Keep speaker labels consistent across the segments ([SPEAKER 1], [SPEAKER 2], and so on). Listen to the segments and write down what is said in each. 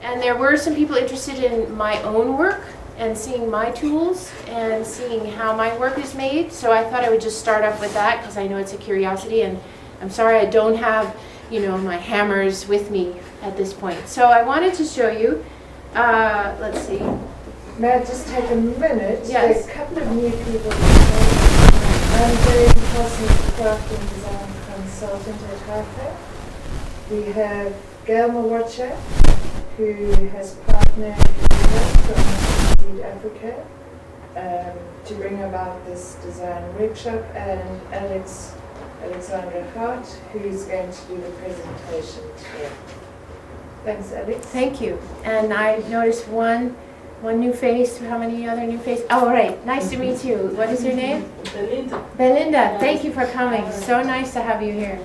[SPEAKER 1] And there were some people interested in my own work and seeing my tools and seeing how my work is made. So I thought I would just start off with that because I know it's a curiosity, and I'm sorry I don't have, my hammers with me at this point. So I wanted to show you, let's see.
[SPEAKER 2] May I just take a minute?
[SPEAKER 1] Yes.
[SPEAKER 2] There's a couple of new people. I'm Jane Parsons, craft and design consultant at HIFA. We have Gail Mawacha, who has partnered with us from South Africa to bring about this design workshop, and Alexandra Hart, who's going to do the presentation here. Thanks, Alex.
[SPEAKER 1] Thank you. And I noticed one new face. How many other new faces? Oh, right. Nice to meet you. What is your name?
[SPEAKER 3] Belinda.
[SPEAKER 1] Belinda. Thank you for coming. So nice to have you here.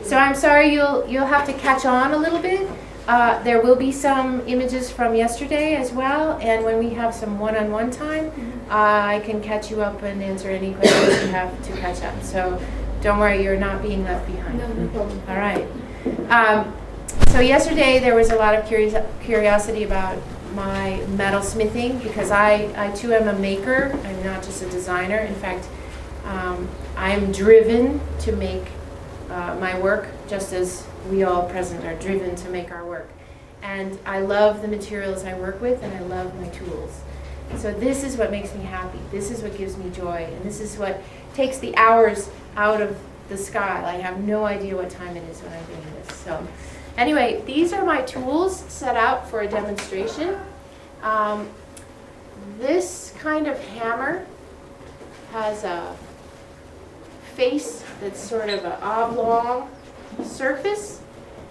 [SPEAKER 1] So I'm sorry you'll have to catch on a little bit. There will be some images from yesterday as well, and when we have some one-on-one time, I can catch you up and answer any questions you have to catch up. So don't worry, you're not being left behind.
[SPEAKER 3] No problem.
[SPEAKER 1] All right. So yesterday there was a lot of curiosity about my metal smithing, because I too am a maker. I'm not just a designer. In fact, I'm driven to make my work, just as we all present are driven to make our work. And I love the materials I work with, and I love my tools. So this is what makes me happy. This is what gives me joy, and this is what takes the hours out of the sky. I have no idea what time it is when I'm doing this. So anyway, these are my tools set out for a demonstration. This kind of hammer has a face that's sort of an oblong surface.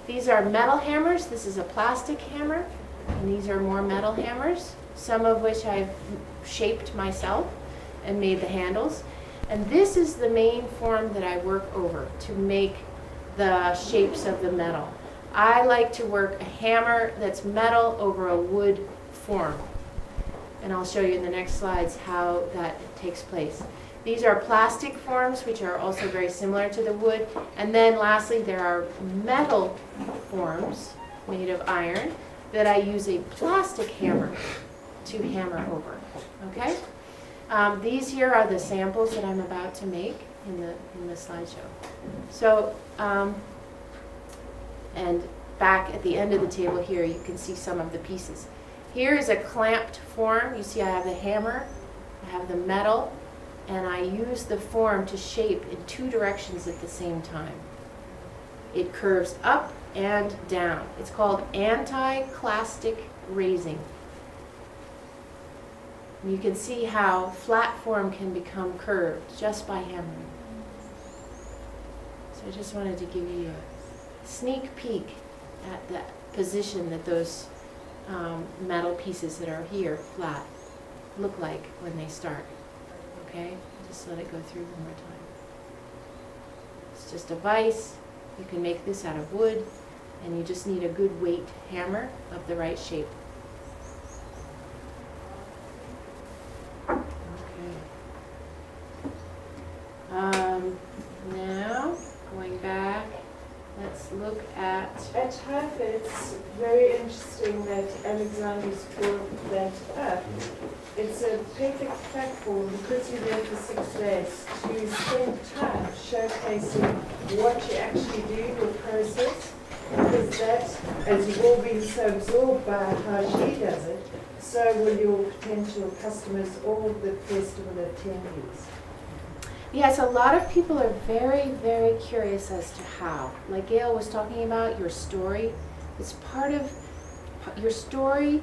[SPEAKER 1] These are metal hammers. This is a plastic hammer, and these are more metal hammers, some of which I've shaped myself and made the handles. And this is the main form that I work over to make the shapes of the metal. I like to work a hammer that's metal over a wood form. And I'll show you in the next slides how that takes place. These are plastic forms, which are also very similar to the wood. And then lastly, there are metal forms made of iron that I use a plastic hammer to hammer over. Okay? These here are the samples that I'm about to make in the slideshow. So, and back at the end of the table here, you can see some of the pieces. Here is a clamped form. You see I have the hammer, I have the metal, and I use the form to shape in two directions at the same time. It curves up and down. It's called anti-clastic raising. And you can see how flat form can become curved just by hammering. So I just wanted to give you a sneak peek at the position that those metal pieces that are here flat look like when they start. Okay, just let it go through one more time. It's just a vise. You can make this out of wood, and you just need a good weight hammer of the right shape. Now, going back, let's look at...
[SPEAKER 2] At HIFA, it's very interesting that Alexander's brought that up. It's a perfect platform, because you're there for 6 days, to spend time showcasing what you actually do, your process, because that, as you've all been so absorbed by how she does it, so will your potential customers, all the festival attendees.
[SPEAKER 1] Yes, a lot of people are very, very curious as to how. Like Gail was talking about, your story is part of your story,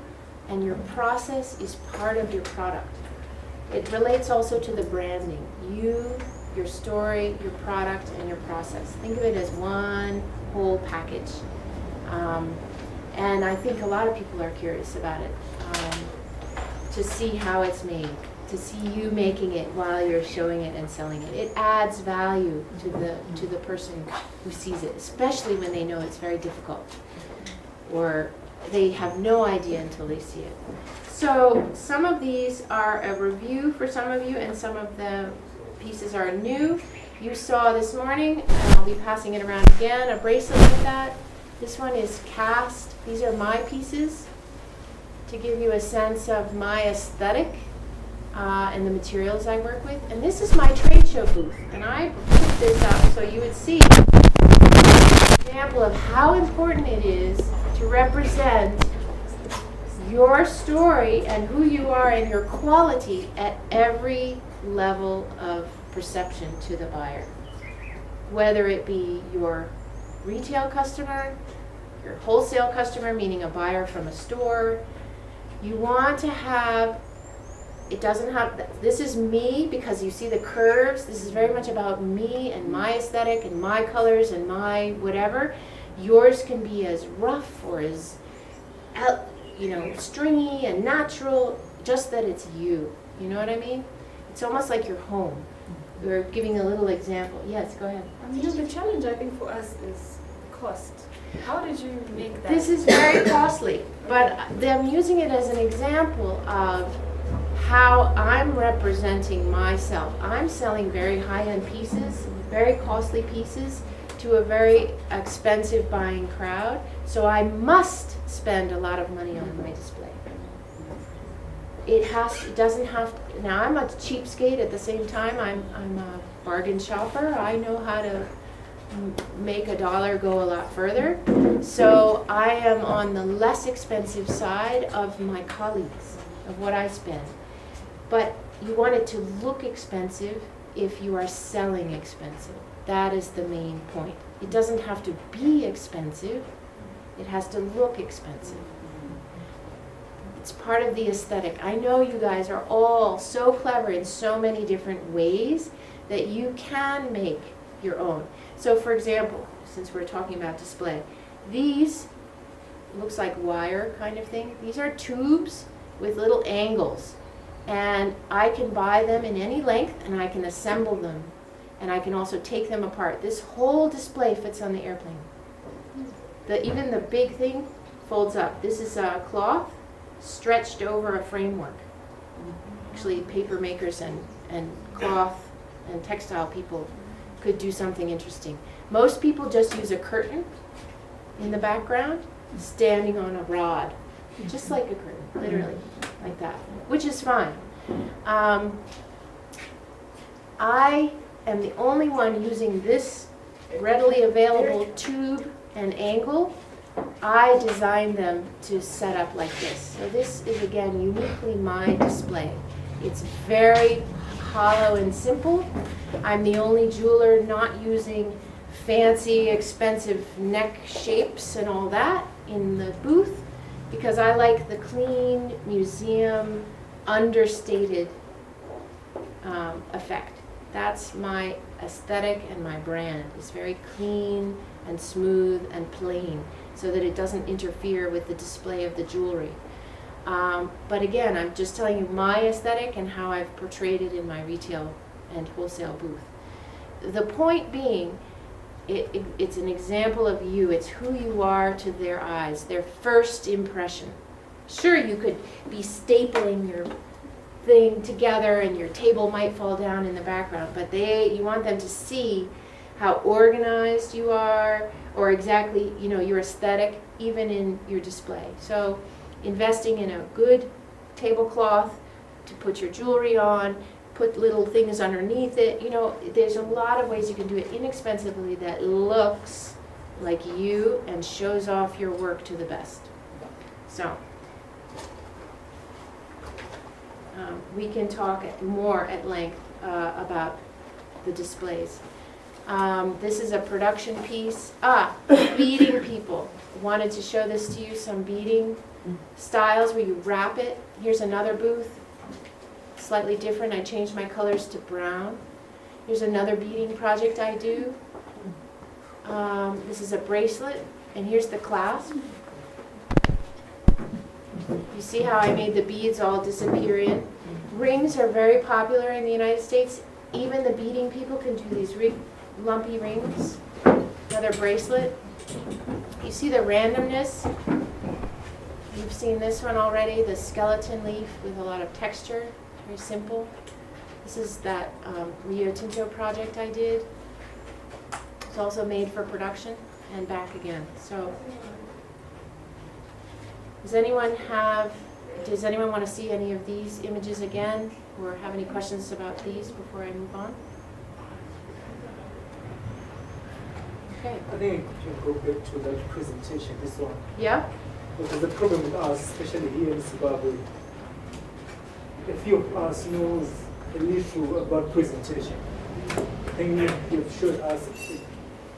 [SPEAKER 1] and your process is part of your product. It relates also to the branding. You, your story, your product, and your process. Think of it as one whole package. And I think a lot of people are curious about it, to see how it's made, to see you making it while you're showing it and selling it. It adds value to the person who sees it, especially when they know it's very difficult, or they have no idea until they see it. So some of these are a review for some of you, and some of the pieces are new. You saw this morning, and I'll be passing it around again, a bracelet like that. This one is cast. These are my pieces. to give you a sense of my aesthetic and the materials I work with. And this is my trade show booth. And I put this up so you would see an example of how important it is to represent your story and who you are and your quality at every level of perception to the buyer. Whether it be your retail customer, your wholesale customer, meaning a buyer from a store, you want to have, it doesn't have, this is me because you see the curves, this is very much about me and my aesthetic and my colors and my whatever. Yours can be as rough or as, stringy and natural, just that it's you. You know what I mean? It's almost like your home. We're giving a little example. Yes, go ahead.
[SPEAKER 3] The challenge I think for us is cost. How did you make that?
[SPEAKER 1] This is very costly, but I'm using it as an example of how I'm representing myself. I'm selling very high-end pieces, very costly pieces to a very expensive buying crowd, so I must spend a lot of money on my display. It doesn't have to, now I'm a cheapskate at the same time, I'm a bargain shopper. I know how to make a dollar go a lot further. So I am on the less expensive side of my colleagues, of what I spend. But you want it to look expensive if you are selling expensive. That is the main point. It doesn't have to be expensive. It has to look expensive. It's part of the aesthetic. I know you guys are all so clever in so many different ways that you can make your own. So for example, since we're talking about display, these looks like wire kind of thing. These are tubes with little angles, and I can buy them in any length and I can assemble them, and I can also take them apart. This whole display fits on the airplane. Even the big thing folds up. This is a cloth stretched over a framework. Actually, paper makers and cloth and textile people could do something interesting. Most people just use a curtain in the background, standing on a rod, just like a curtain, literally, like that, which is fine. I am the only one using this readily available tube and angle. I designed them to set up like this. So this is, again, uniquely my display. It's very hollow and simple. I'm the only jeweler not using fancy, expensive neck shapes and all that in the booth, because I like the clean, museum, understated effect. That's my aesthetic and my brand. It's very clean and smooth and plain, so that it doesn't interfere with the display of the jewelry. But again, I'm just telling you my aesthetic and how I've portrayed it in my retail and wholesale booth. The point being, it's an example of you. It's who you are to their eyes, their first impression. Sure, you could be stapling your thing together and your table might fall down in the background, but you want them to see how organized you are, or exactly, your aesthetic, even in your display. So investing in a good tablecloth to put your jewelry on, put little things underneath it. There's a lot of ways you can do it inexpensively that looks like you and shows off your work to the best. So we can talk more at length about the displays. This is a production piece. Beading people. Wanted to show this to you, some beading styles where you wrap it. Here's another booth, slightly different. I changed my colors to brown. Here's another beading project I do. This is a bracelet, and here's the clasp. You see how I made the beads all disappear in? Rings are very popular in the United States. Even the beading people can do these lumpy rings. Another bracelet. You see the randomness? You've seen this one already, the skeleton leaf with a lot of texture, very simple. This is that Rio Tinto project I did. It's also made for production and back again. So, does anyone have does anyone want to see any of these images again, or have any questions about these before I move on? Okay.
[SPEAKER 4] I think you can go back to that presentation, this one.
[SPEAKER 1] Yeah?
[SPEAKER 4] Because the problem with us, especially here in Zimbabwe, a few of us knows a little about presentation. I think you've showed us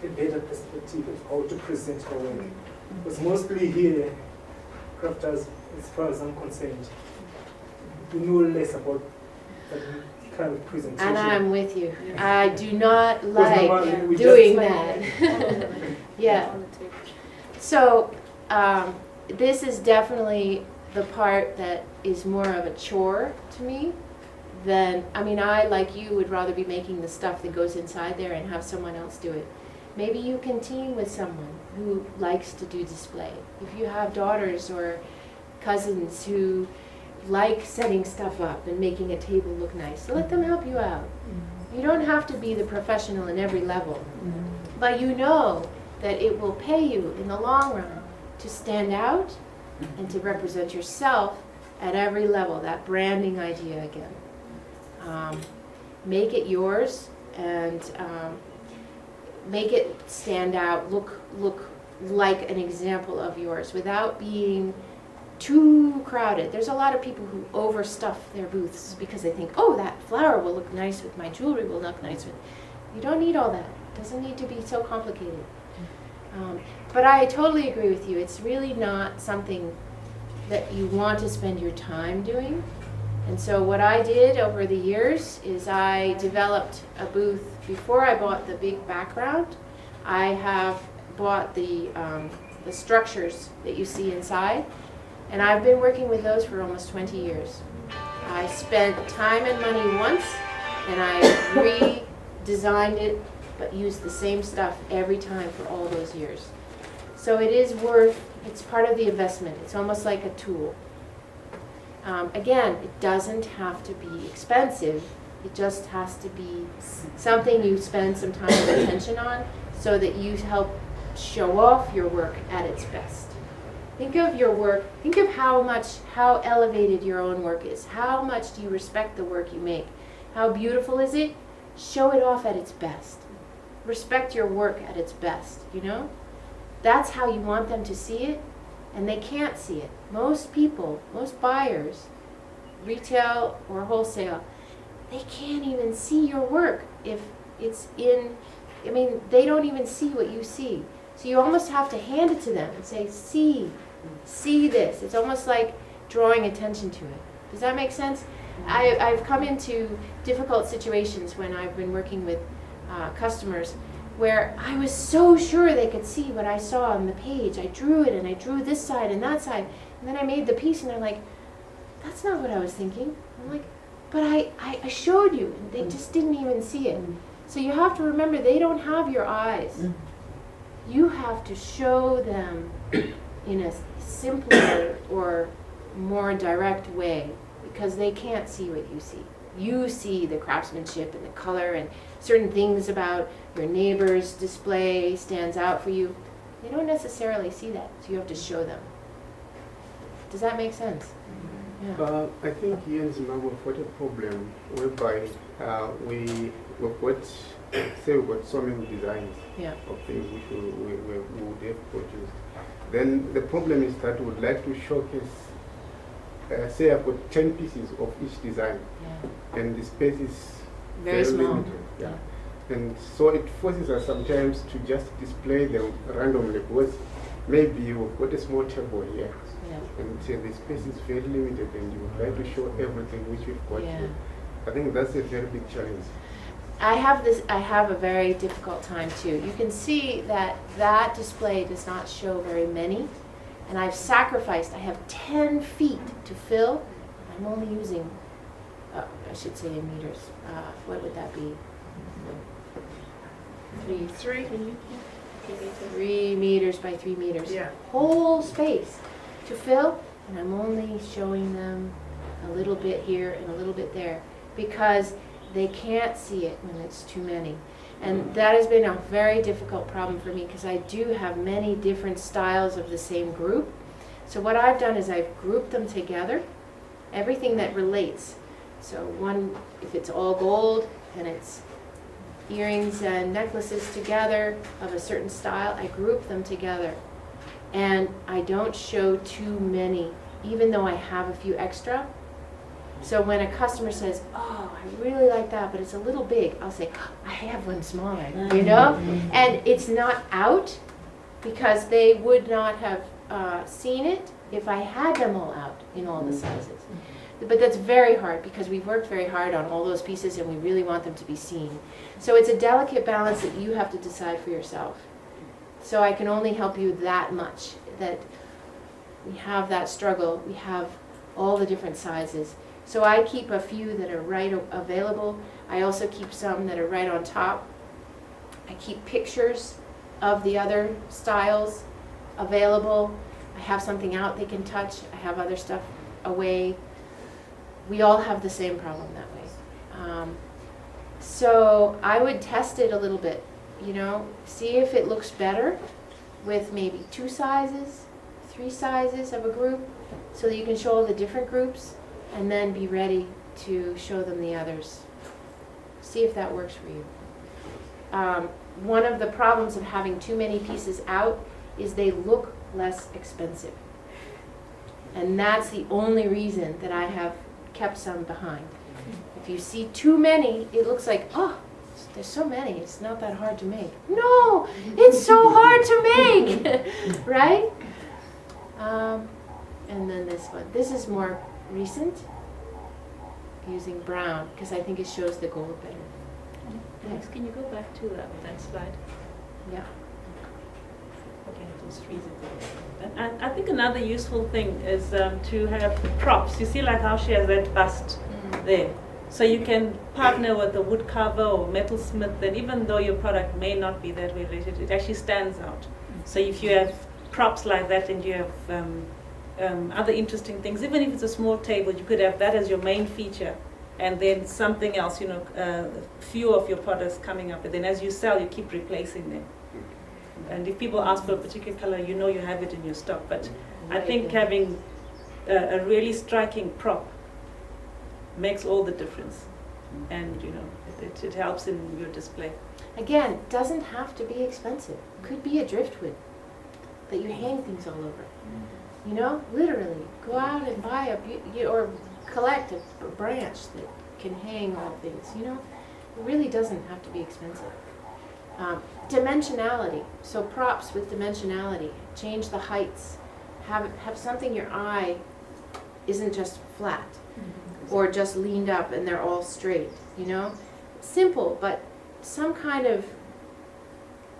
[SPEAKER 4] a better perspective of how to present our work. Because mostly here, crafters, as far as I'm concerned, we know less about that kind of presentation.
[SPEAKER 1] And I'm with you. I do not
[SPEAKER 4] normally
[SPEAKER 1] like
[SPEAKER 4] we
[SPEAKER 1] doing
[SPEAKER 4] just-
[SPEAKER 1] that. Yeah. So, this is definitely the part that is more of a chore to me than, I mean, I, like you, would rather be making the stuff that goes inside there and have someone else do it. Maybe you can team with someone who likes to do display. If you have daughters or cousins who like setting stuff up and making a table look nice, so let them help you out. You don't have to be the professional in every level, but you know that it will pay you in the long run to stand out and to represent yourself at every level, that branding idea again. Make it yours and make it stand out, look like an example of yours without being too crowded. There's a lot of people who overstuff their booths because they think, oh, that flower will look nice with my jewelry, will look nice with. You don't need all that. It doesn't need to be so complicated. But I totally agree with you. It's really not something that you want to spend your time doing. And so what I did over the years is I developed a booth. Before I bought the big background, I have bought the structures that you see inside. And I've been working with those for almost 20 years. I spent time and money once, and I redesigned it, but used the same stuff every time for all those years. So it is worth, it's part of the investment. It's almost like a tool. Again, it doesn't have to be expensive. It just has to be something you spend some time and attention on so that you help show off your work at its best. Think of your work, think of how elevated your own work is. How much do you respect the work you make? How beautiful is it? Show it off at its best. Respect your work at its best, you know? That's how you want them to see it, and they can't see it. Most people, most buyers, retail or wholesale, they can't even see your work if it's in, I mean, they don't even see what you see. So you almost have to hand it to them and say, see this. It's almost like drawing attention to it. Does that make sense? I've come into difficult situations when I've been working with customers where I was so sure they could see what I saw on the page. I drew it and I drew this side and that side. And then I made the piece and they're like, that's not what I was thinking. I'm like, but I showed you and they just didn't even see it. So you have to remember they don't have your eyes. You have to show them in a simpler or more direct way because they can't see what you see. You see the craftsmanship and the color and certain things about your neighbor's display stands out for you. They don't necessarily see that, so you have to show them. Does that make sense? Yeah.
[SPEAKER 5] I think here in Zimbabwe we've got a problem whereby we've got so many designs of things which we would have produced. Then the problem is that we would like to showcase, say I've got 10 pieces of each design, and the space is
[SPEAKER 1] very small.
[SPEAKER 5] limited. Yeah. And so it forces us sometimes to just display them randomly because maybe we've got a small table here. And the space is very limited and you would like to show everything which we've got here. I think that's a very big challenge.
[SPEAKER 1] I have a very difficult time too. You can see that display does not show very many. And I've sacrificed, I have 10 feet to fill. I'm only using, I should say in meters. What would that be? 3 meters by 3 meters.
[SPEAKER 2] Yeah.
[SPEAKER 1] Whole space to fill, and I'm only showing them a little bit here and a little bit there because they can't see it when it's too many. And that has been a very difficult problem for me because I do have many different styles of the same group. So what I've done is I've grouped them together, everything that relates. So one, if it's all gold and it's earrings and necklaces together of a certain style, I group them together. And I don't show too many, even though I have a few extra. So when a customer says, oh, I really like that, but it's a little big, I'll say, I have one smaller, you know? And it's not out because they would not have seen it if I had them all out in all the sizes. But that's very hard because we've worked very hard on all those pieces and we really want them to be seen. So it's a delicate balance that you have to decide for yourself. So I can only help you that much, that we have that struggle, we have all the different sizes. So I keep a few that are right available. I also keep some that are right on top. I keep pictures of the other styles available. I have something out they can touch. I have other stuff away. We all have the same problem that way. So I would test it a little bit, you know, see if it looks better with maybe 2 sizes, 3 sizes of a group, so that you can show all the different groups and then be ready to show them the others. See if that works for you. One of the problems of having too many pieces out is they look less expensive. And that's the only reason that I have kept some behind. If you see too many, it looks like, oh, there's so many, it's not that hard to make. No, it's so hard to make, right? And then this one. This is more recent, using brown, because I think it shows the gold better.
[SPEAKER 6] Alex, can you go back to that slide?
[SPEAKER 1] Yeah.
[SPEAKER 6] Okay, just freeze it. And I think another useful thing is to have props. You see like how she has that bust there. So you can partner with a wood carver or metalsmith, and even though your product may not be that way related, it actually stands out. So if you have props like that and you have other interesting things, even if it's a small table, you could have that as your main feature, and then something else, you know, a few of your products coming up, and then as you sell, you keep replacing them. And if people ask for a particular color, you know you have it in your stock. But I think having a really striking prop makes all the difference, and you know it helps in your display.
[SPEAKER 1] Again, doesn't have to be expensive. Could be a driftwood that you hang things all over. You know, literally, go out and buy or collect a branch that can hang all things. You know, it really doesn't have to be expensive. Dimensionality. So props with dimensionality. Change the heights. Have something your eye isn't just flat or just leaned up and they're all straight. You know, simple, but some kind of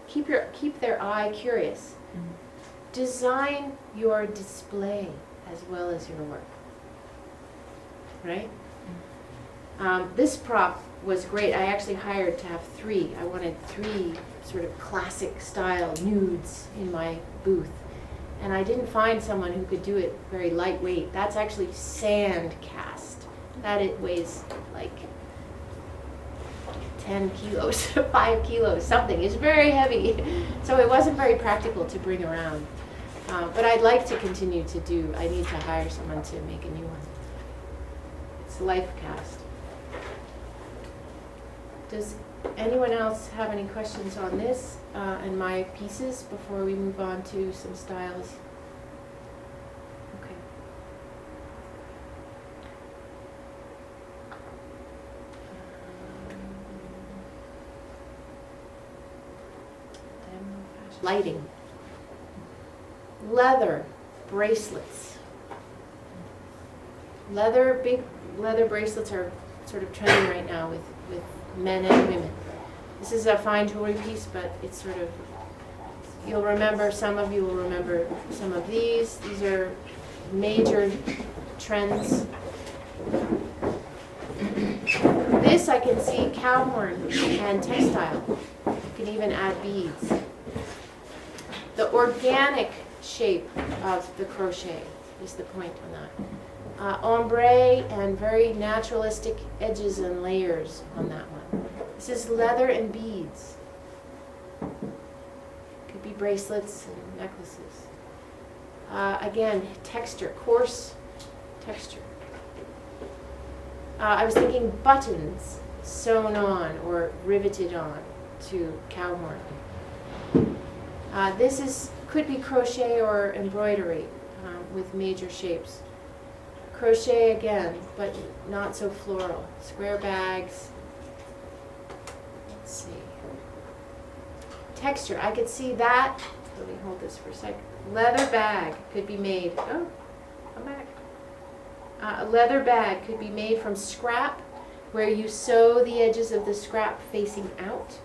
[SPEAKER 1] keep their eye curious. Design your display as well as your work. Right? This prop was great. I actually hired to have 3. I wanted 3 sort of classic style nudes in my booth. And I didn't find someone who could do it very lightweight. That's actually sand cast. That it weighs like 10 kilos, 5 kilos, something. It's very heavy. So it wasn't very practical to bring around. But I'd like to continue to do. I need to hire someone to make a new one. It's life cast. Does anyone else have any questions on this and my pieces before we move on to some styles? Okay. Lighting. Leather bracelets. Big leather bracelets are sort of trending right now with men and women. This is a fine jewelry piece, but it's sort of, you'll remember, some of you will remember some of these. These are major trends. This I can see cow horn and textile. You can even add beads. The organic shape of the crochet is the point on that. Ombre and very naturalistic edges and layers on that one. This is leather and beads. Could be bracelets and necklaces. Again, texture, coarse texture. I was thinking buttons sewn on or riveted on to cow horn. Could be crochet or embroidery with major shapes. Crochet again, but not so floral. Square bags. Let's see. Texture, I could see that. Let me hold this for a second. Leather bag could be made. Oh, come back. A leather bag could be made from scrap, where you sew the edges of the scrap facing out.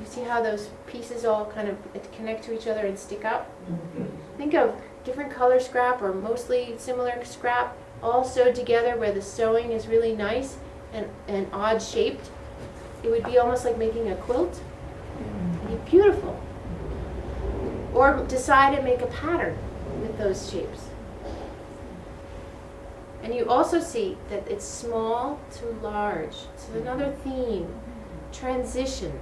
[SPEAKER 1] You see how those pieces all kind of connect to each other and stick up? Think of different color scrap or mostly similar scrap all sewed together where the sewing is really nice and odd shaped. It would be almost like making a quilt. It'd be beautiful. Or decide and make a pattern with those shapes. And you also see that it's small to large. So another theme, transition.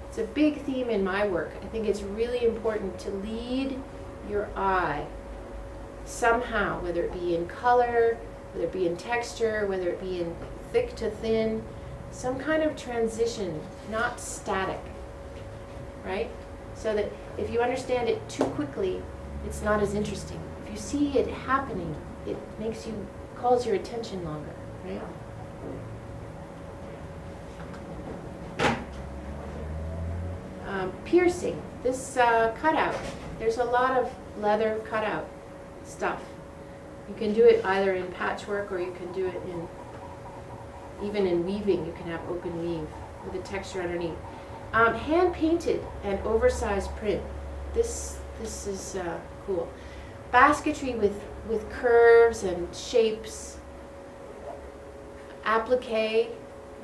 [SPEAKER 1] It's a big theme in my work. I think it's really important to lead your eye somehow, whether it be in color, whether it be in texture, whether it be in thick to thin, some kind of transition, not static, right? So that if you understand it too quickly, it's not as interesting. If you see it happening, it calls your attention longer, right? Piercing, this cutout. There's a lot of leather cutout stuff. You can do it either in patchwork or you can do it even in weaving. You can have open weave with a texture underneath. Hand painted and oversized print. This is cool. Basketry with curves and shapes. Applique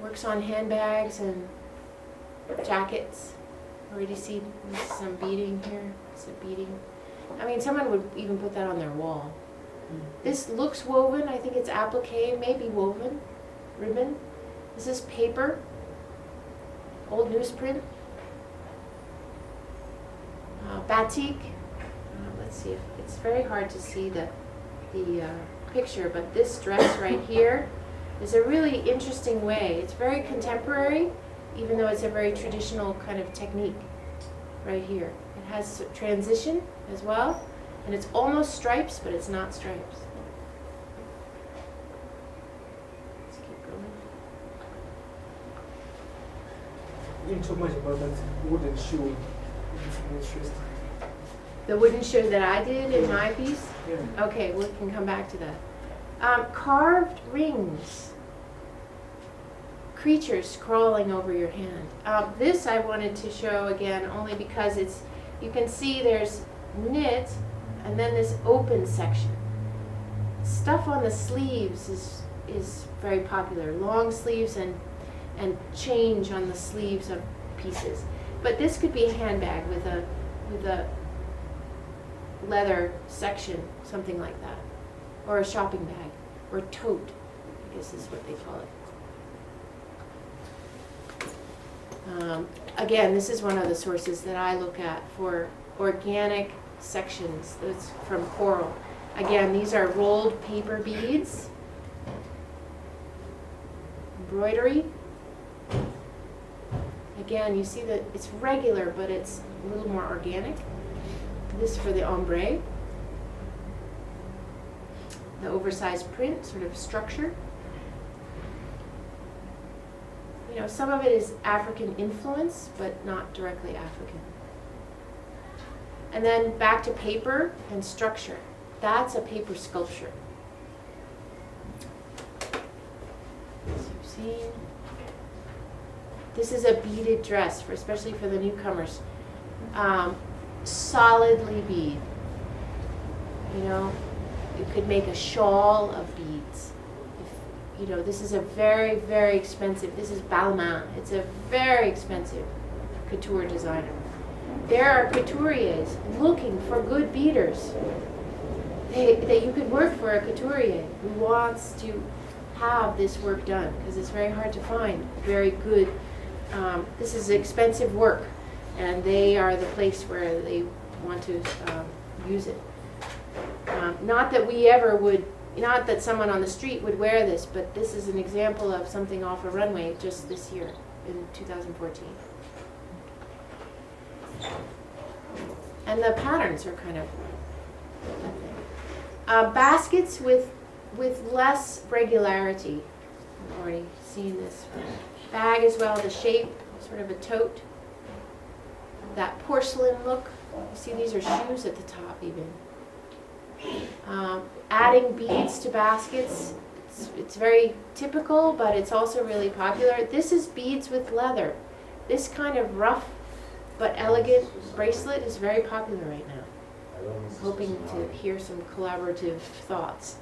[SPEAKER 1] works on handbags and jackets. Already see some beading here. It's a beading. I mean, someone would even put that on their wall. This looks woven. I think it's applique, maybe woven. Ribbon. This is paper. Old newsprint. Batik. Let's see. It's very hard to see the picture, but this dress right here is a really interesting way. It's very contemporary, even though it's a very traditional kind of technique right here. It has transition as well, and it's almost stripes, but it's not stripes. Let's keep going.
[SPEAKER 4] You didn't talk much about that wooden shoe. It's interesting.
[SPEAKER 1] The wooden shoe that I did in my piece?
[SPEAKER 4] Yeah.
[SPEAKER 1] Okay, we can come back to that. Carved rings. Creatures crawling over your hand. This I wanted to show again only because you can see there's knit and then this open section. Stuff on the sleeves is very popular. Long sleeves and change on the sleeves of pieces. But this could be a handbag with a leather section, something like that. Or a shopping bag. Or tote, I guess is what they call it. Again, this is one of the sources that I look at for organic sections. That's from coral. Again, these are rolled paper beads. Embroidery. Again, you see that it's regular, but it's a little more organic. This for the ombre. The oversized print, sort of structure. You know, some of it is African influence, but not directly African. And then back to paper and structure. That's a paper sculpture. As you've seen. This is a beaded dress, especially for the newcomers. Solidly bead. You know, you could make a shawl of beads. You know, this is a very, very expensive, this is Balmain. It's a very expensive couture designer. There are couturiers looking for good beaders. That you could work for a couturier who wants to have this work done, because it's very hard to find very good. This is expensive work, and they are the place where they want to use it. Not that we ever would, not that someone on the street would wear this, but this is an example of something off a runway just this year, in 2014. And the patterns are kind of that thing. Baskets with less regularity. I've already seen this. Bag as well, the shape, sort of a tote. That porcelain look. You see these are shoes at the top even. Adding beads to baskets. It's very typical, but it's also really popular. This is beads with leather. This kind of rough but elegant bracelet is very popular right now. Hoping to hear some collaborative thoughts.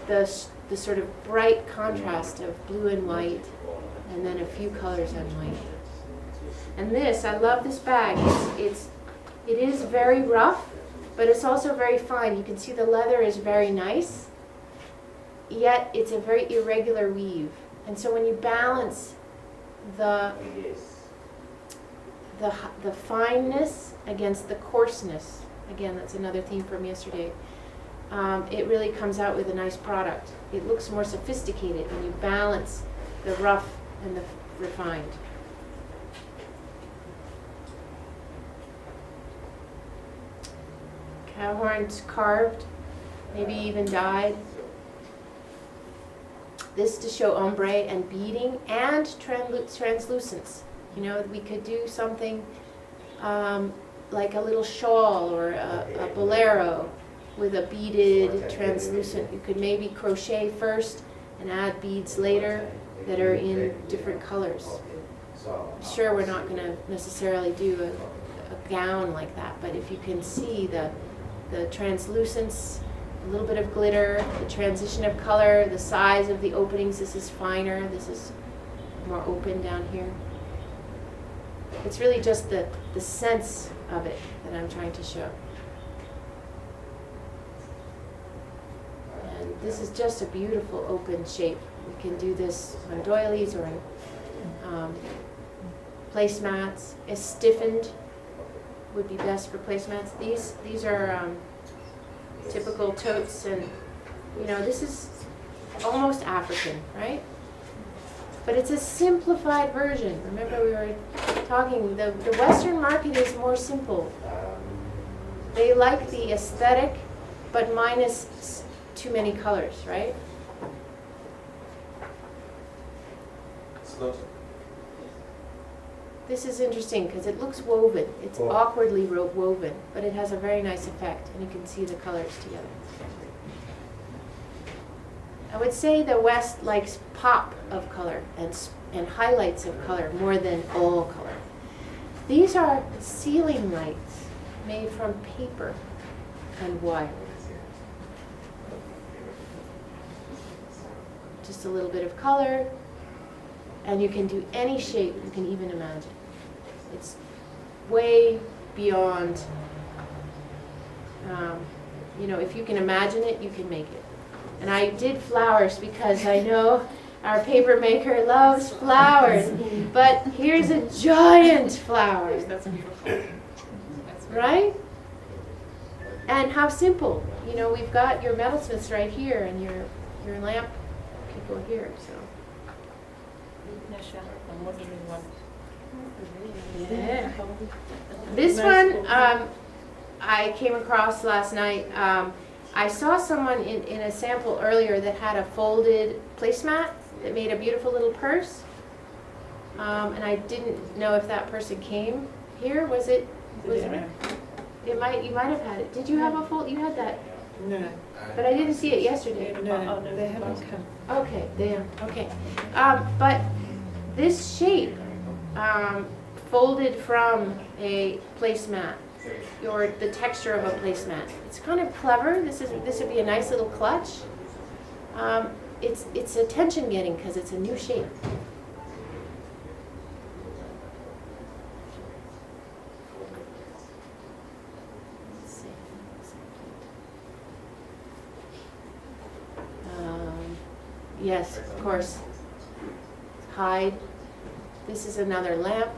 [SPEAKER 1] The sort of bright contrast of blue and white, and then a few colors on white. And this, I love this bag. It is very rough, but it's also very fine. You can see the leather is very nice, yet it's a very irregular weave. And so when you balance the fineness against the coarseness, again, that's another theme from yesterday, it really comes out with a nice product. It looks more sophisticated when you balance the rough and the refined. Cow horns carved, maybe even dyed. This to show ombre and beading and translucence. You know, we could do something like a little shawl or a bolero with a beaded translucent. You could maybe crochet first and add beads later that are in different colors. I'm sure we're not going to necessarily do a gown like that, but if you can see the translucence, a little bit of glitter, the transition of color, the size of the openings. This is finer, this is more open down here. It's really just the sense of it that I'm trying to show. And this is just a beautiful open shape. We can do this on doilies or on placemats. It's stiffened, would be best for placemats. These are typical totes, and you know, this is almost African, right? But it's a simplified version. Remember we were talking, the Western market is more simple. They like the aesthetic, but minus too many colors, right? This is interesting because it looks woven. It's awkwardly woven, but it has a very nice effect, and you can see the colors together. I would say the West likes pop of color and highlights of color more than all color. These are ceiling lights made from paper and wire. Just a little bit of color, and you can do any shape you can even imagine. It's way beyond, you know, if you can imagine it, you can make it. And I did flowers because I know our paper maker loves flowers. But here's a giant flower.
[SPEAKER 3] That's beautiful.
[SPEAKER 1] Right? And how simple. You know, we've got your metalsmiths right here and your lamp people here. So.
[SPEAKER 6] I'm wondering what.
[SPEAKER 1] Yeah. This one I came across last night. I saw someone in a sample earlier that had a folded placemat that made a beautiful little purse. And I didn't know if that person came here. Was it? You might have had it. Did you have a fold? You had that.
[SPEAKER 2] No,
[SPEAKER 1] But I didn't see it yesterday.
[SPEAKER 2] no, they haven't come.
[SPEAKER 1] Okay, there. Okay. But this shape folded from a placemat, or the texture of a placemat. It's kind of clever. This would be a nice little clutch. It's attention getting because it's a new shape. Let's see. Yes, of course. Hide. This is another lamp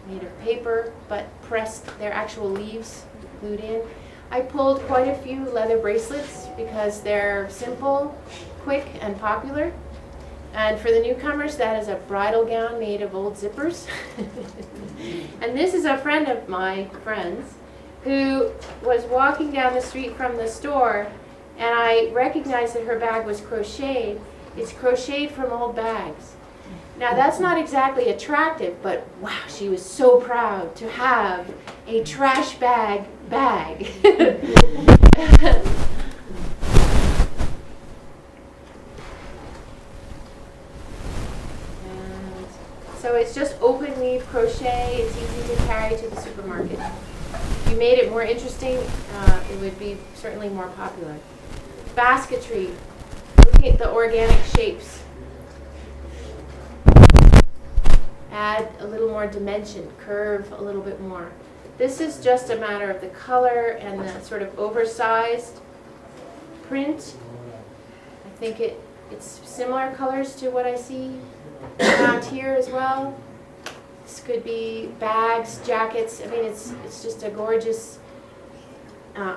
[SPEAKER 1] made of paper, but pressed, they're actual leaves glued in. I pulled quite a few leather bracelets because they're simple, quick, and popular. And for the newcomers, that is a bridal gown made of old zippers. And this is a friend of my friend's who was walking down the street from the store, and I recognized that her bag was crocheted. It's crocheted from old bags. Now that's not exactly attractive, but wow, she was so proud to have a trash bag. And so it's just open weave crochet. It's easy to carry to the supermarket. If you made it more interesting, it would be certainly more popular. Basketry. Looking at the organic shapes. Add a little more dimension, curve a little bit more. This is just a matter of the color and the sort of oversized print. I think it's similar colors to what I see around here as well. This could be bags, jackets. I mean, it's just a gorgeous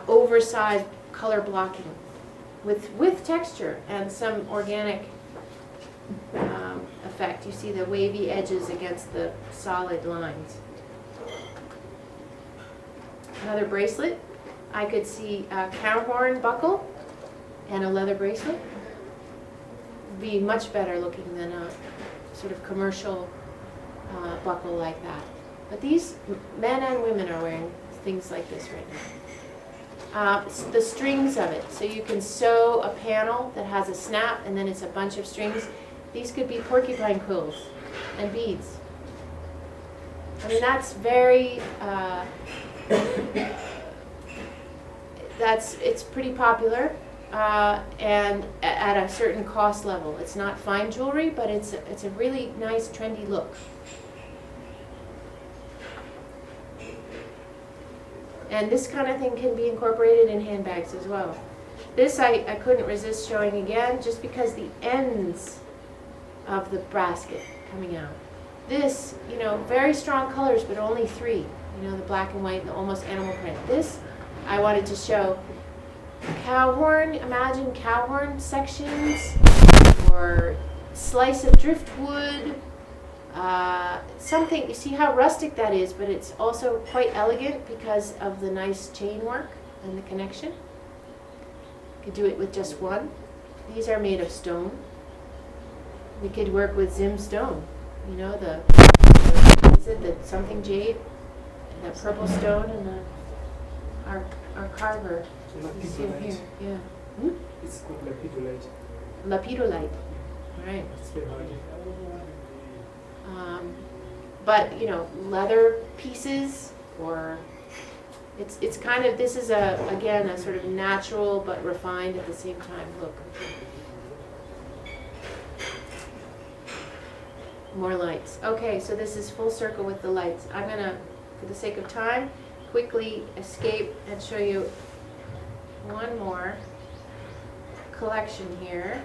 [SPEAKER 1] oversized color blocking with texture and some organic effect. You see the wavy edges against the solid lines. Another bracelet. I could see a cow horn buckle and a leather bracelet. Would be much better looking than a sort of commercial buckle like that. But these men and women are wearing things like this right now. The strings of it. So you can sew a panel that has a snap and then it's a bunch of strings. These could be porcupine quills and beads. I mean, that's very, it's pretty popular and at a certain cost level. It's not fine jewelry, but it's a really nice trendy look. And this kind of thing can be incorporated in handbags as well. This I couldn't resist showing again just because the ends of the basket coming out. This, you know, very strong colors, but only three. You know, the black and white, the almost animal print. This, I wanted to show cow horn, imagine cow horn sections, or slice of driftwood, something, you see how rustic that is, but it's also quite elegant because of the nice chain work and the connection. You could do it with just one. These are made of stone. We could work with Zim stone, you know, the something jade, and the purple stone, and our carver. You see it here, yeah. Hmm?
[SPEAKER 4] It's called lapidolite.
[SPEAKER 1] Lapidolite, right.
[SPEAKER 4] It's very hard.
[SPEAKER 1] But you know, leather pieces, or it's kind of, this is again a sort of natural but refined at the same time look. More lights. Okay, so this is full circle with the lights. I'm gonna, for the sake of time, quickly escape and show you one more collection here.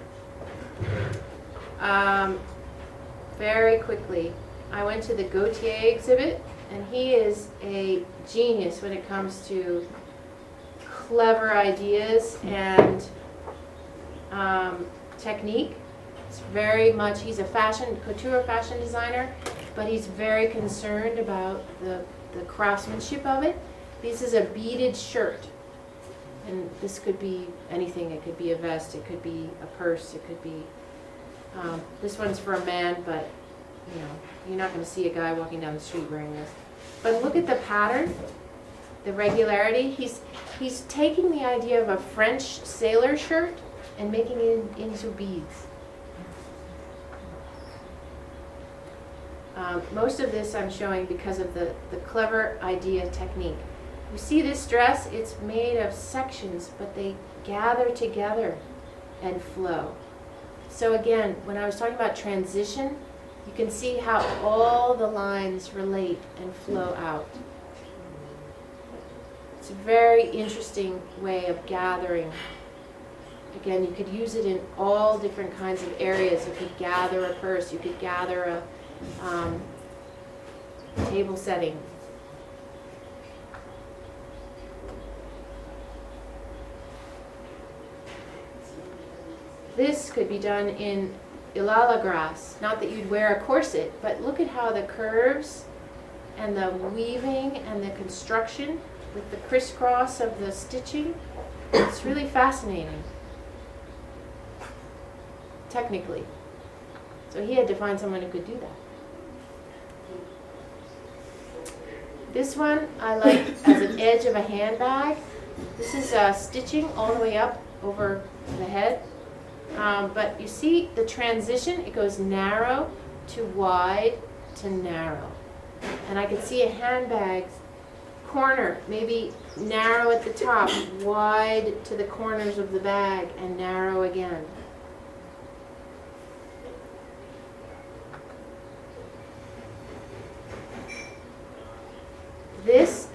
[SPEAKER 1] Very quickly, I went to the Gautier exhibit, and he is a genius when it comes to clever ideas and technique. It's very much, he's a couture fashion designer, but he's very concerned about the craftsmanship of it. This is a beaded shirt, and this could be anything. It could be a vest, it could be a purse, it could be, this one's for a man, but you know, you're not going to see a guy walking down the street wearing this. But look at the pattern, the regularity. He's taking the idea of a French sailor shirt and making it into beads. Most of this I'm showing because of the clever idea technique. You see this dress, it's made of sections, but they gather together and flow. So again, when I was talking about transition, you can see how all the lines relate and flow out. It's a very interesting way of gathering. Again, you could use it in all different kinds of areas. You could gather a purse, you could gather table setting. This could be done in Ilala grass. Not that you'd wear a corset, but look at how the curves and the weaving and the construction with the crisscross of the stitching. It's really fascinating, technically. So he had to find someone who could do that. This one I like as an edge of a handbag. This is stitching all the way up over the head. But you see the transition, it goes narrow to wide to narrow. And I could see a handbag corner, maybe narrow at the top, wide to the corners of the bag, and narrow again. This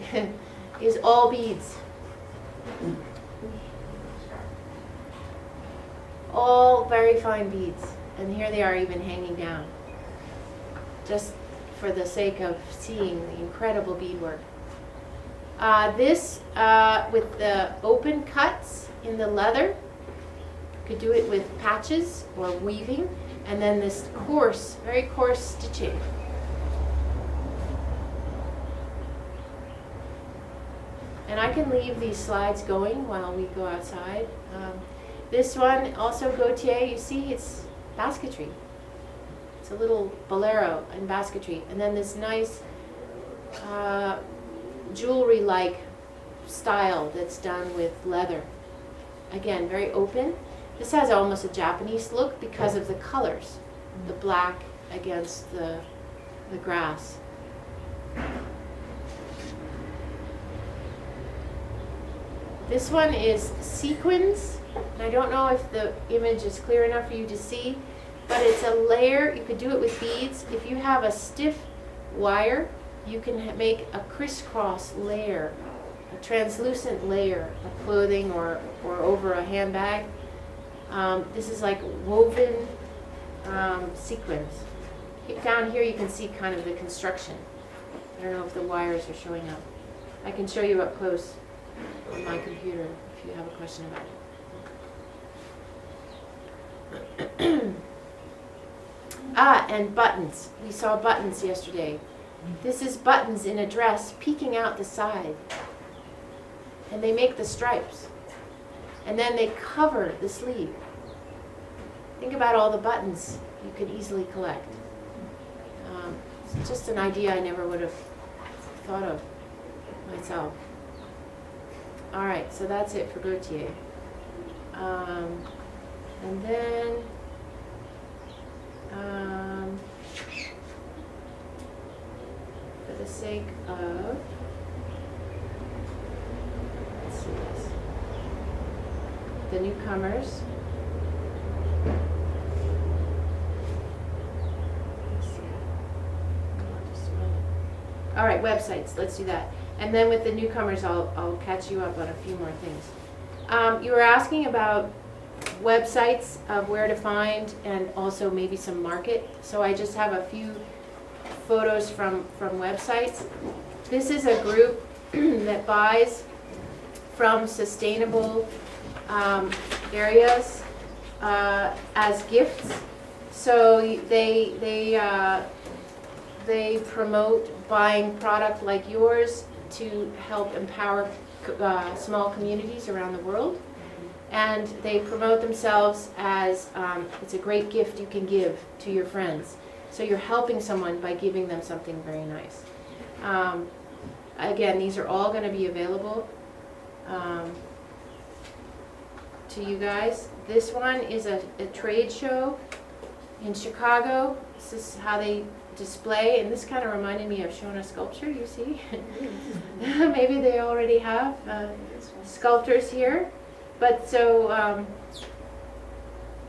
[SPEAKER 1] is all beads. All very fine beads. And here they are even hanging down. Just for the sake of seeing the incredible beadwork. This, with the open cuts in the leather, could do it with patches or weaving. And then this coarse, very coarse stitching. And I can leave these slides going while we go outside. This one, also Gautier, you see it's basketry. It's a little bolero in basketry. And then this nice jewelry-like style that's done with leather. Again, very open. This has almost a Japanese look because of the colors. The black against the grass. This one is sequins. And I don't know if the image is clear enough for you to see, but it's a layer. You could do it with beads. If you have a stiff wire, you can make a crisscross layer, a translucent layer of clothing or over a handbag. This is like woven sequins. Down here you can see kind of the construction. I don't know if the wires are showing up. I can show you up close on my computer if you have a question about it. And buttons. We saw buttons yesterday. This is buttons in a dress peeking out the side. And they make the stripes. And then they cover the sleeve. Think about all the buttons you could easily collect. It's just an idea I never would have thought of myself. All right, so that's it for Gautier. And then for the sake of, let's see this, the newcomers. All right, websites, let's do that. And then with the newcomers, I'll catch you up on a few more things. You were asking about websites of where to find and also maybe some market. So I just have a few photos from websites. This is a group that buys from sustainable areas as gifts. So they promote buying product like yours to help empower small communities around the world. And they promote themselves as it's a great gift you can give to your friends. So you're helping someone by giving them something very nice. Again, these are all going to be available to you guys. This one is a trade show in Chicago. This is how they display, and this kind of reminded me of Shona Sculpture, you see. Maybe they already have sculptors here. But so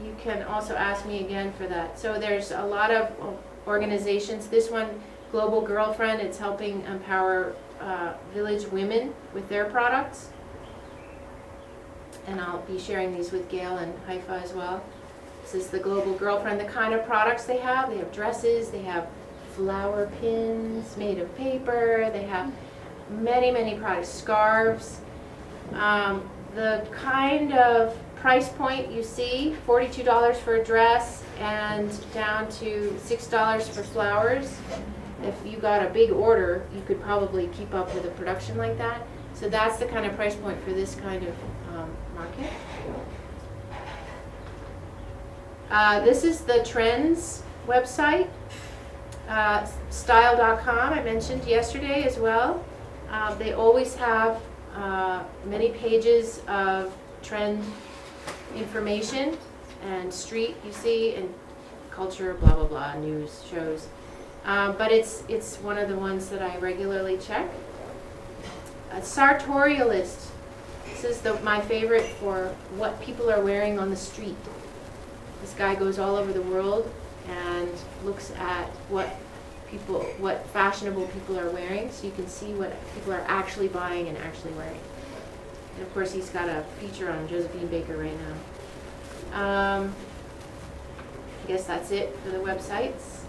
[SPEAKER 1] you can also ask me again for that. So there's a lot of organizations. This one, Global Girlfriend, it's helping empower village women with their products. And I'll be sharing these with Gail and HIFA as well. This is the Global Girlfriend, the kind of products they have. They have dresses, they have flower pins made of paper. They have many products, scarves. The kind of price point you see, $42 for a dress and down to $6 for flowers. If you got a big order, you could probably keep up with a production like that. So that's the kind of price point for this kind of market. This is the Trends website, style.com, I mentioned yesterday as well. They always have many pages of trend information and street, you see, and culture, blah, blah, blah, news, shows. But it's one of the ones that I regularly check. Sartorialist. This is my favorite for what people are wearing on the street. This guy goes all over the world and looks at what fashionable people are wearing, so you can see what people are actually buying and actually wearing. And of course, he's got a feature on Josephine Baker right now. I guess that's it for the websites.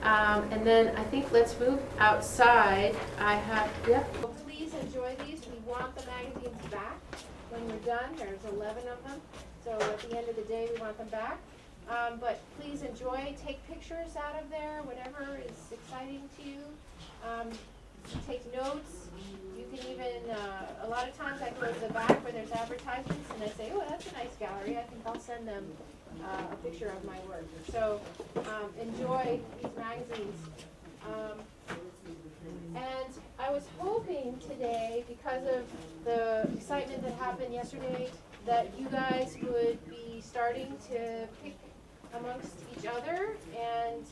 [SPEAKER 1] And then I think let's move outside. Please enjoy these. We want the magazines back when we're done. There's 11 of them. So at the end of the day, we want them back. But please enjoy, take pictures out of there, whatever is exciting to you. Take notes. You can even, a lot of times I go to the back where there's advertisements and I say, oh, that's a nice gallery. I think I'll send them a picture of my work. So enjoy these magazines. And I was hoping today, because of the excitement that happened yesterday, that you guys would be starting to pick amongst each other and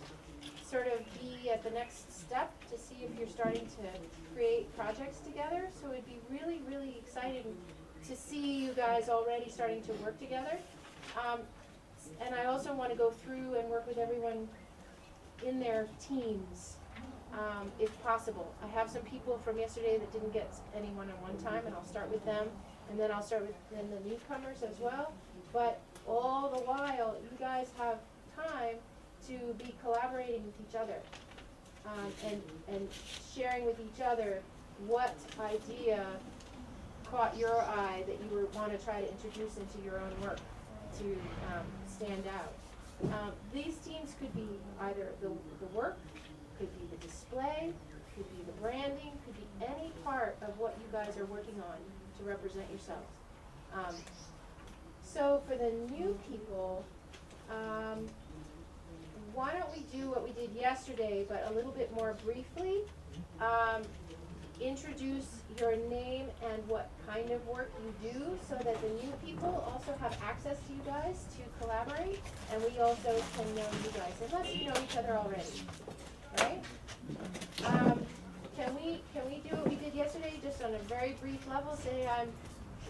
[SPEAKER 1] sort of be at the next step to see if you're starting to create projects together. So it'd be really exciting to see you guys already starting to work together. And I also want to go through and work with everyone in their teams, if possible. I have some people from yesterday that didn't get any one-on-one time, and I'll start with them, and then I'll start with then the newcomers as well. But all the while, you guys have time to be collaborating with each other, and sharing with each other what idea caught your eye that you want to try to introduce into your own work to stand out. These teams could be either the work, could be the display, could be the branding, could be any part of what you guys are working on to represent yourselves. So for the new people, why don't we do what we did yesterday, but a little bit more briefly? Introduce your name and what kind of work you do, so that the new people also have access to you guys to collaborate, and we also can know you guys, unless you know each other already, right? Can we do what we did yesterday, just on a very brief level?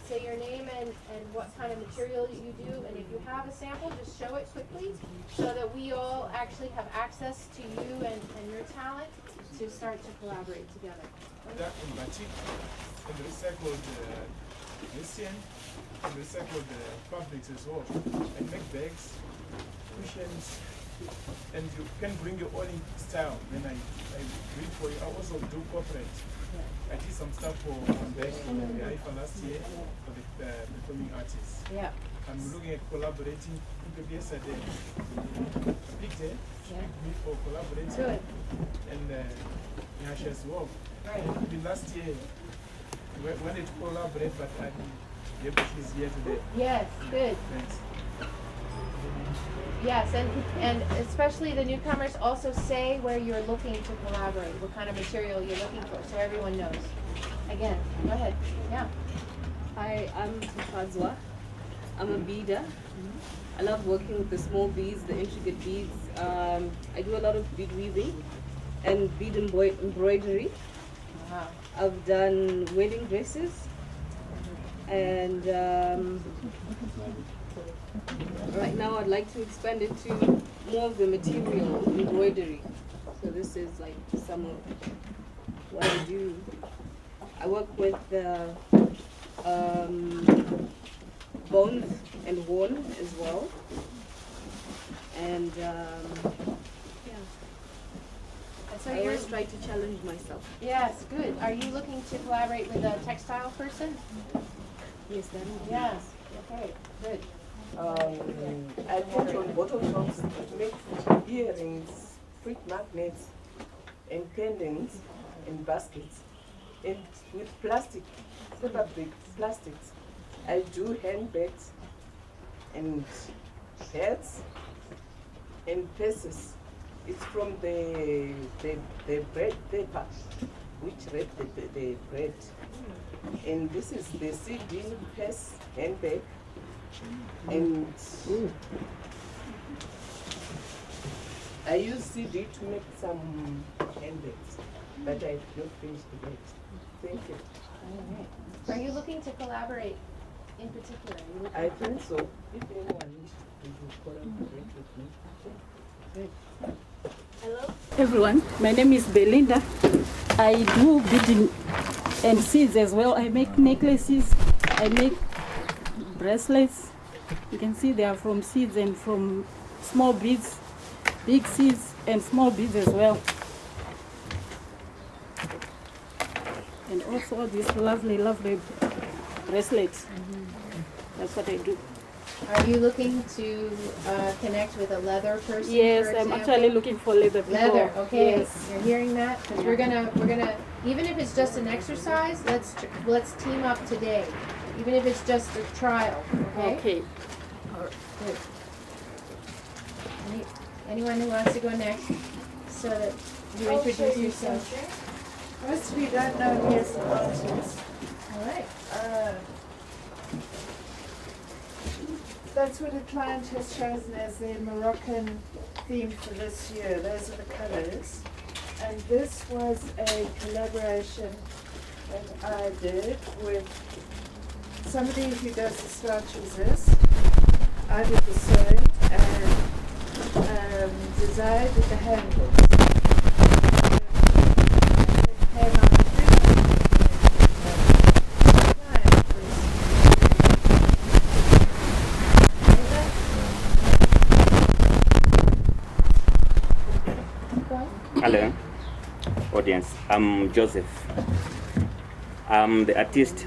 [SPEAKER 1] Say your name and what kind of material you do, and if you have a sample, just show it quickly, so that we all actually have access to you and your talent to start to collaborate together.
[SPEAKER 7] That in batik, and recycled resin, and recycled fabrics as well, and make bags, cushions, and you can bring your own style. Then I bring for you. I also do corporate. I did some stuff for back in the HIFA last year for the performing artists.
[SPEAKER 1] Yeah.
[SPEAKER 7] I'm looking at collaborating. Yesterday, a big day, me for collaborating.
[SPEAKER 1] Good.
[SPEAKER 7] And Yasha's work.
[SPEAKER 1] Right.
[SPEAKER 7] The last year, we wanted to collaborate, but she's here today.
[SPEAKER 1] Yes, good.
[SPEAKER 7] Thanks.
[SPEAKER 1] Yes, and especially the newcomers, also say where you're looking to collaborate, what kind of material you're looking for, so everyone knows. Again, go ahead. Yeah.
[SPEAKER 8] Hi, I'm Fazwa. I'm a beader. I love working with the small beads, the intricate beads. I do a lot of bead weaving and bead embroidery.
[SPEAKER 1] Wow.
[SPEAKER 8] I've done wedding dresses, and right now I'd like to expand it to more of the material embroidery. So this is like some of what I do. I work with bones and horn as well. And yeah.
[SPEAKER 1] So
[SPEAKER 8] I
[SPEAKER 1] you're,
[SPEAKER 8] always try to challenge myself.
[SPEAKER 1] yes, good. Are you looking to collaborate with a textile person?
[SPEAKER 8] Yes, that is.
[SPEAKER 1] Yes. Okay, good.
[SPEAKER 9] I put on bottle tops to make earrings, fruit magnets, and pendants, and baskets. And with plastic, paper plastics, I do handbags and hats and purses. It's from the bread paper, which wrap the bread. And this is the CD purse handbag. And I use CD to make some handbags, but I have not finished the bags. Thank you.
[SPEAKER 1] Are you looking to collaborate in particular? Are you looking-
[SPEAKER 9] I think so. If anyone needs to collaborate with me. Good.
[SPEAKER 10] Hello everyone, my name is Belinda. I do beading and seeds as well. I make necklaces, I make bracelets. You can see they are from seeds and from small beads, big seeds and small beads as well. And also these lovely bracelets. That's what I do.
[SPEAKER 1] Are you looking to connect with a leather person?
[SPEAKER 10] Yes,
[SPEAKER 1] for
[SPEAKER 10] I'm
[SPEAKER 1] example?
[SPEAKER 10] actually looking for leather people.
[SPEAKER 1] Leather, okay.
[SPEAKER 10] Yes.
[SPEAKER 1] You're hearing that? Because we're gonna, even if it's just an exercise, let's team up today. Even if it's just a trial, okay?
[SPEAKER 10] Okay.
[SPEAKER 1] Good. Anyone who wants to go next, so that you
[SPEAKER 2] I'll show
[SPEAKER 1] introduce
[SPEAKER 2] you
[SPEAKER 1] yourself.
[SPEAKER 2] something. Most of you don't know me as an artist.
[SPEAKER 1] All right.
[SPEAKER 2] That's what a client has chosen as their Moroccan theme for this year. Those are the colors. And this was a collaboration that I did with somebody who does the starch resist. I did the sewing and Desire did the handles. It came out
[SPEAKER 11] Hello, audience. I'm Joseph. I'm the artist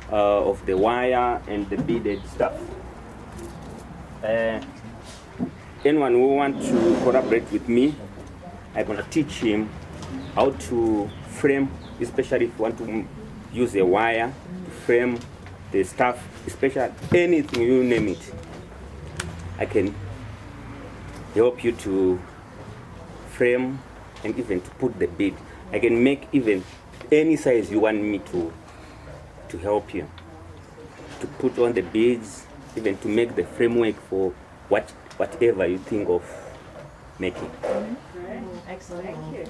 [SPEAKER 11] of the wire and the beaded stuff. Anyone who wants to collaborate with me, I'm gonna teach him how to frame, especially if you want to use a wire to frame the stuff, especially anything, you name it. I can help you to frame and even to put the bead. I can make even any size you want me to help you. To put on the beads, even to make the framework for whatever you think of making.
[SPEAKER 1] Excellent. Thank you.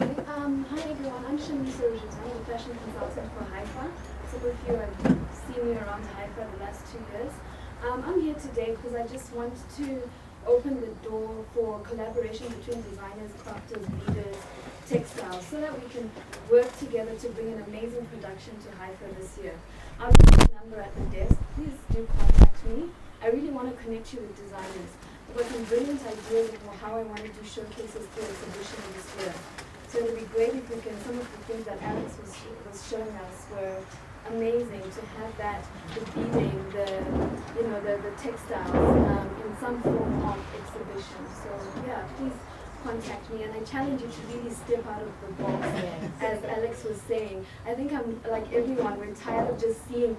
[SPEAKER 3] Okay. Hi everyone, I'm Shani Surjit. I'm a fashion consultant for HIFA. Some of you have seen me around HIFA the last 2 years. I'm here today because I just want to open the door for collaboration between designers, crafters, leaders, textiles, so that we can work together to bring an amazing production to HIFA this year. I'll leave my number at the desk. Please do contact me. I really want to connect you with designers. I've got some brilliant ideas of how I want to do showcases through exhibition this year. So it would be great if we can, some of the things that Alex was showing us were amazing, to have that, the beading, the textiles in some form of exhibition. So yeah, please contact me, and I challenge you to really step out of the box. As Alex was saying, I think I'm like everyone, we're tired of just seeing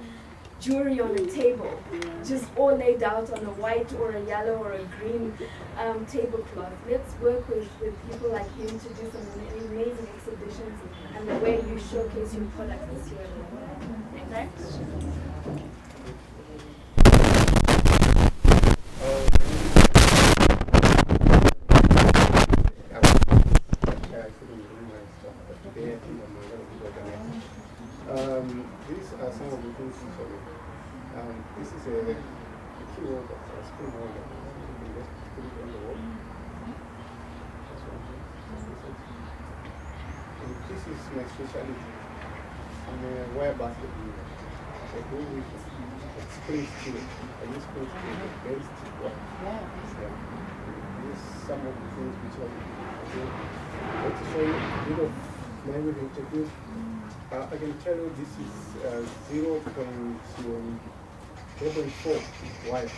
[SPEAKER 3] jewelry on a table, just all laid out on a white or a yellow or a green tablecloth. Let's work with people like him to do some amazing exhibitions and the way you showcase your product this year. Thanks.
[SPEAKER 5] These are some of the things you saw. This is a key word, a spring word. You can just put it on the wall. That's one thing. And this is my specialty. I'm a wire basket weaver. I go with spring steel. I use spring steel, very stiff one. Yeah. you some of the things which I do. But to show you a bit of my weaving technique, I can tell you this is 0.4 wire.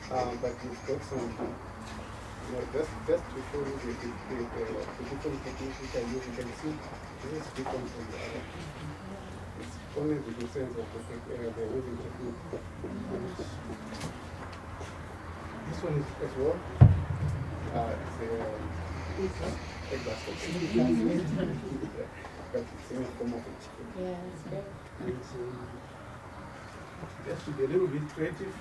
[SPEAKER 5] But you've got some, just to show you the different techniques which I use. You can see this is different from the other. It's only the difference of the weaving technique. This one is as well. It's a basket. But it's in a form of a chicken.
[SPEAKER 1] Yeah, that's great.
[SPEAKER 5] And just to be a little bit creative.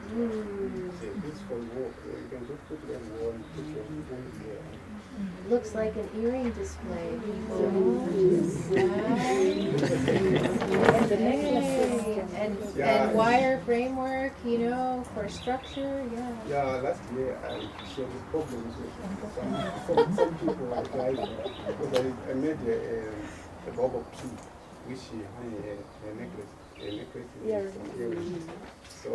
[SPEAKER 5] This for wall. You can just put it on the wall and put your phone there.
[SPEAKER 1] Looks like an earring display. And wire framework, for structure, yeah.
[SPEAKER 5] Yeah, last year I shared the problems with some people like guys. Because I made a bob of tea, which she hung a necklace.
[SPEAKER 1] Yeah.
[SPEAKER 5] So,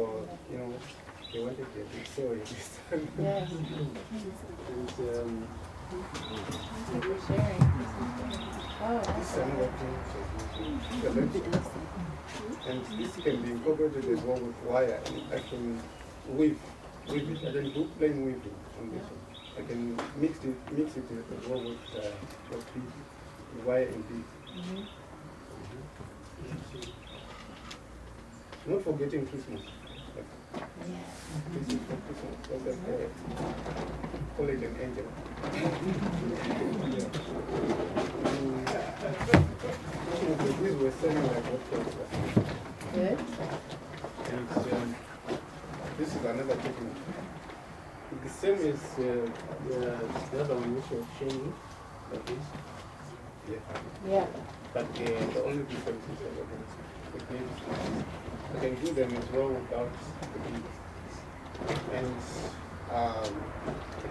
[SPEAKER 5] they wanted a big story this time.
[SPEAKER 1] Yes. Thank you for sharing. Oh, that's
[SPEAKER 5] and this can be incorporated as well with wire. And I can weave it. I can do plain weaving on this one. I can mix it as well with beads, wire and beads. Not forgetting Christmas. This is for Christmas. Because call it an angel. These were selling like what price?
[SPEAKER 1] good.
[SPEAKER 5] And this is another technique. The same as the other one which was showing like this.
[SPEAKER 1] Yeah.
[SPEAKER 5] But the only difference is I can do them as well without the beads. And I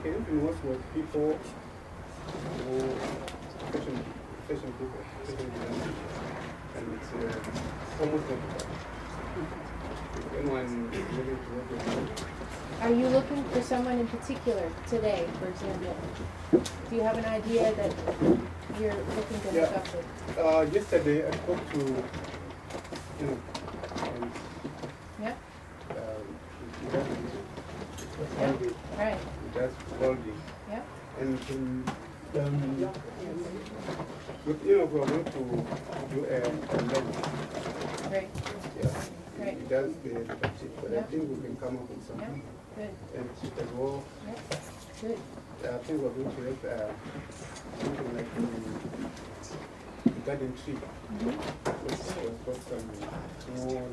[SPEAKER 5] can even work with people who fashion people, fashion designers. And it's almost like if anyone is willing to work with me.
[SPEAKER 1] Are you looking for someone in particular today, for example? Do you have an idea that you're looking to hook up with?
[SPEAKER 5] Yesterday I spoke to, and
[SPEAKER 1] Yeah.
[SPEAKER 5] Right. That's welding.
[SPEAKER 1] Yeah.
[SPEAKER 5] And we're going to do a lens.
[SPEAKER 1] Great.
[SPEAKER 5] Yeah.
[SPEAKER 1] Great.
[SPEAKER 5] It does the chip, but I think we can come up with something.
[SPEAKER 1] Good.
[SPEAKER 5] And as well,
[SPEAKER 1] Good.
[SPEAKER 5] I think we're going to have something like the garden tree. We've got some small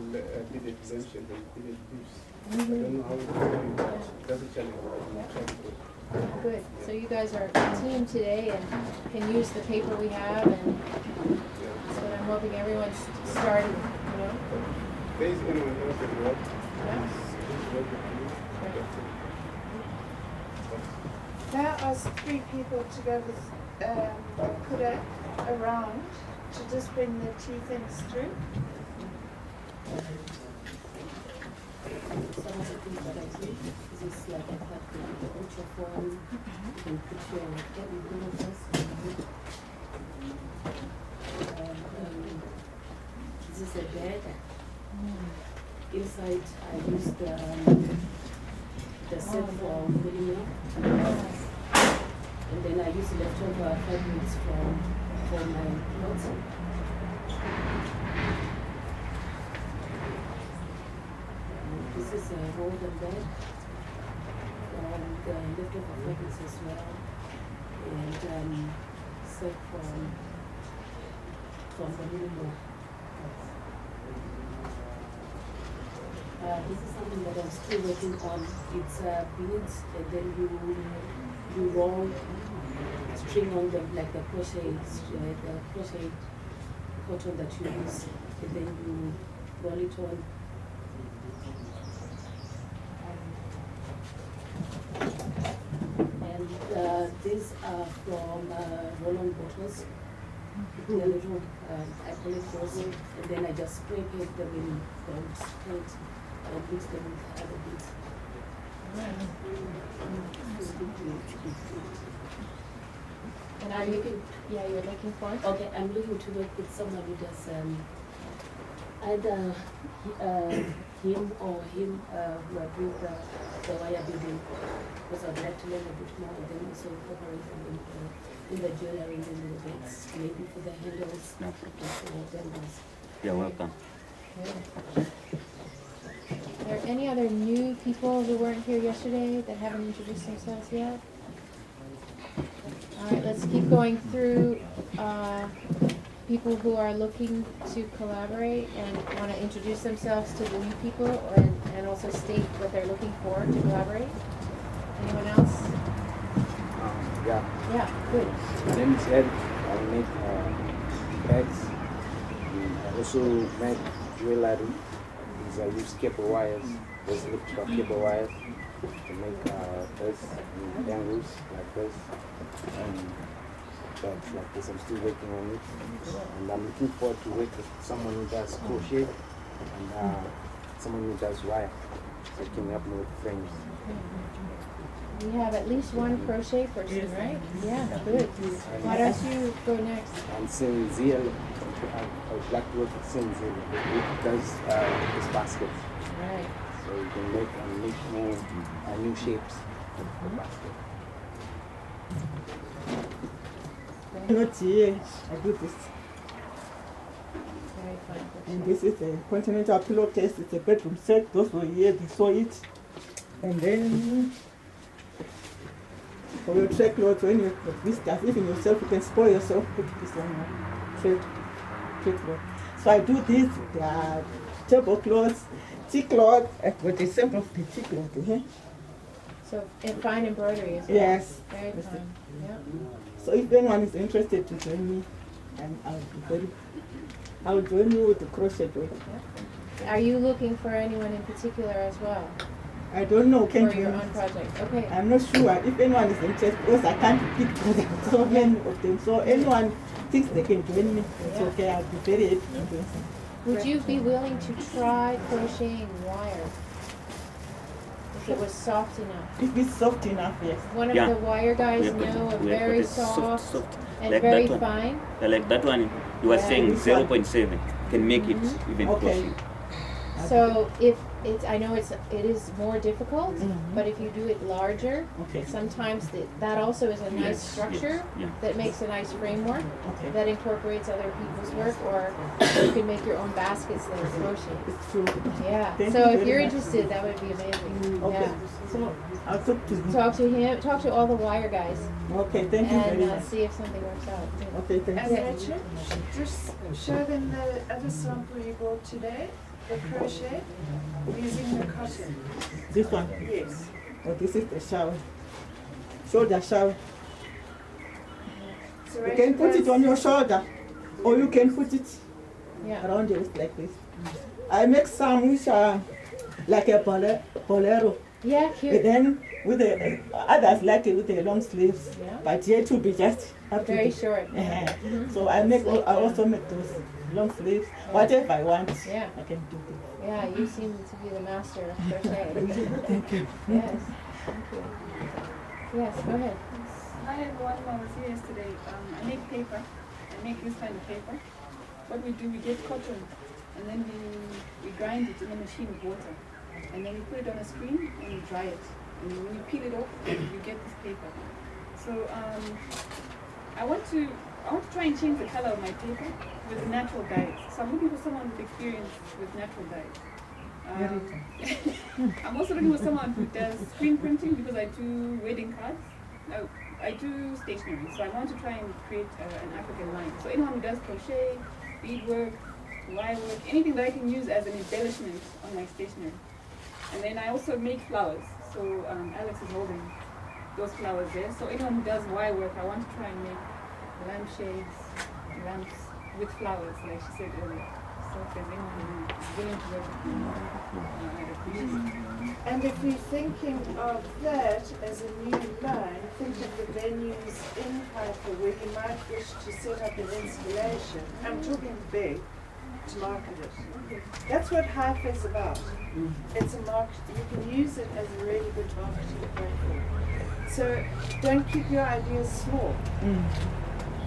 [SPEAKER 5] beaded lampshades and beaded leaves. I don't know how to do it, but that's a challenge.
[SPEAKER 1] Good. So you guys are a team today and can use the paper we have, and so I'm hoping everyone's started,
[SPEAKER 5] There is anyone else that works.
[SPEAKER 2] Now us three people together put it around to just bring the tea things through.
[SPEAKER 12] Some of the things that I do is like I have the ultra form, you can put your this is a bed. Inside I use the silk for putting it. And then I use leftover fabrics for my clothes. This is a golden bed, and leftover fabrics as well, and silk from the minimum. This is something that I'm still working on. It's beads, and then you roll string on them like the crochet cotton that you use, and then you roll it on. And these are from roll-on bottles. The little, I call it frozen, and then I just spray paint them in gold paint and mix them with other beads.
[SPEAKER 1] And are you, yeah, you're looking for?
[SPEAKER 12] Okay, I'm looking to work with someone who does either him or him who are doing the wire beading, because I'd like to learn a bit more, and then also incorporate in the jewelry and in the bits, maybe for the handles.
[SPEAKER 11] No
[SPEAKER 12] problem.
[SPEAKER 11] You're welcome.
[SPEAKER 1] Are there any other new people who weren't here yesterday that haven't introduced themselves yet? All right, let's keep going through people who are looking to collaborate and want to introduce themselves to the new people and also state what they're looking for to collaborate. Anyone else?
[SPEAKER 13] Yeah.
[SPEAKER 1] Yeah, good.
[SPEAKER 13] My name is Ed. I make bags. I also make jewelry. I use cable wires, those electrical cable wires to make this and dangles like this. But like this, I'm still working on it. And I'm looking forward to work with someone who does crochet and someone who does wire. So it can help me with frames.
[SPEAKER 1] We have at least one crochet person, right? Yeah, good. Why don't you go next?
[SPEAKER 13] And Sinzil, I would like to work with Sinzil. It does this basket.
[SPEAKER 1] Right.
[SPEAKER 13] So you can make more new shapes of the basket.
[SPEAKER 14] Not here, I do this.
[SPEAKER 1] Very fun.
[SPEAKER 14] And this is a continental pillowcase. It's a bedroom set. Those were here, they saw it. And then for your tray clothes, when you visitors, even yourself, you can spoil yourself, put this on your tray cloth. So I do this, there are tablecloths, tea cloth, with the sample of the tea cloth.
[SPEAKER 1] So, and fine embroidery as well.
[SPEAKER 14] Yes.
[SPEAKER 1] Very fine. Yeah.
[SPEAKER 14] So if anyone is interested to join me, I'll join you with the crochet work.
[SPEAKER 1] Are you looking for anyone in particular as well?
[SPEAKER 14] I don't know.
[SPEAKER 1] For your own project. Okay.
[SPEAKER 14] I'm not sure if anyone is interested because I can't pick because there are so many of them. So anyone thinks they can join me, it's okay. I'll be very happy to do so.
[SPEAKER 1] Would you be willing to try crocheting wire? If it was soft enough.
[SPEAKER 14] If it's soft enough, yes.
[SPEAKER 1] One of the wire guys know a very soft and
[SPEAKER 11] like
[SPEAKER 1] very
[SPEAKER 11] that one.
[SPEAKER 1] fine.
[SPEAKER 11] Yeah, like that one, you were saying 0.7 can make it even crochet.
[SPEAKER 1] So if it's, I know it is more difficult, but if you do it larger, sometimes that also is a nice structure that makes a nice framework that incorporates other people's work, or you can make your own baskets that are crochet.
[SPEAKER 14] It's true.
[SPEAKER 1] Yeah.
[SPEAKER 14] Thank
[SPEAKER 1] So
[SPEAKER 14] you
[SPEAKER 1] if you're
[SPEAKER 14] very much.
[SPEAKER 1] interested, that would be amazing.
[SPEAKER 14] Okay.
[SPEAKER 1] Yeah.
[SPEAKER 14] So I'll talk to him.
[SPEAKER 1] Talk to him. Talk to all the wire guys.
[SPEAKER 14] Okay. Thank you very
[SPEAKER 1] And
[SPEAKER 14] much.
[SPEAKER 1] see if something works out.
[SPEAKER 14] Okay. Thank
[SPEAKER 2] And
[SPEAKER 14] you.
[SPEAKER 2] Richard, just show them the other sample you brought today, the crochet, using the cotton.
[SPEAKER 14] This one?
[SPEAKER 2] Yes.
[SPEAKER 14] Oh, this is the shower. Shoulder shower.
[SPEAKER 2] So
[SPEAKER 14] You can put it on your shoulder, or you can put it around your waist like this. I make some which are like a bolero.
[SPEAKER 1] Yeah, cute.
[SPEAKER 14] But then with the others like it with the long sleeves. But here to be just up to
[SPEAKER 1] Very
[SPEAKER 14] the-
[SPEAKER 1] short.
[SPEAKER 14] So I also make those long sleeves. Whatever I want,
[SPEAKER 1] Yeah.
[SPEAKER 14] I can do it.
[SPEAKER 1] Yeah, you seem to be the master of crochet.
[SPEAKER 14] Thank you.
[SPEAKER 1] Yes. Thank you. Yes, go ahead.
[SPEAKER 15] Hi everyone, I was here yesterday. I make paper. I make this kind of paper. What we do, we get cotton and then we grind it in a machine with water. And then we put it on a screen and we dry it. And when you peel it off, you get this paper. So I want to try and change the color of my paper with natural dyes. So I'm looking for someone with experience with natural dyes. I'm also looking for someone who does screen printing because I do wedding cards. I do stationery, so I want to try and create an African line. So anyone who does crochet, beadwork, wire work, anything that I can use as an embellishment on my stationery. And then I also make flowers. So Alex is holding those flowers there. So anyone who does wire work, I want to try and make lampshades, lamps with flowers, like she said earlier. So if there's anyone who's willing to work with me, I'd appreciate it.
[SPEAKER 2] And if we're thinking of that as a new line, think of the venues in HIFA where you might wish to set up an installation. I'm talking big to market it. That's what HIFA is about. It's a market. You can use it as a really good marketing platform. So don't keep your ideas small.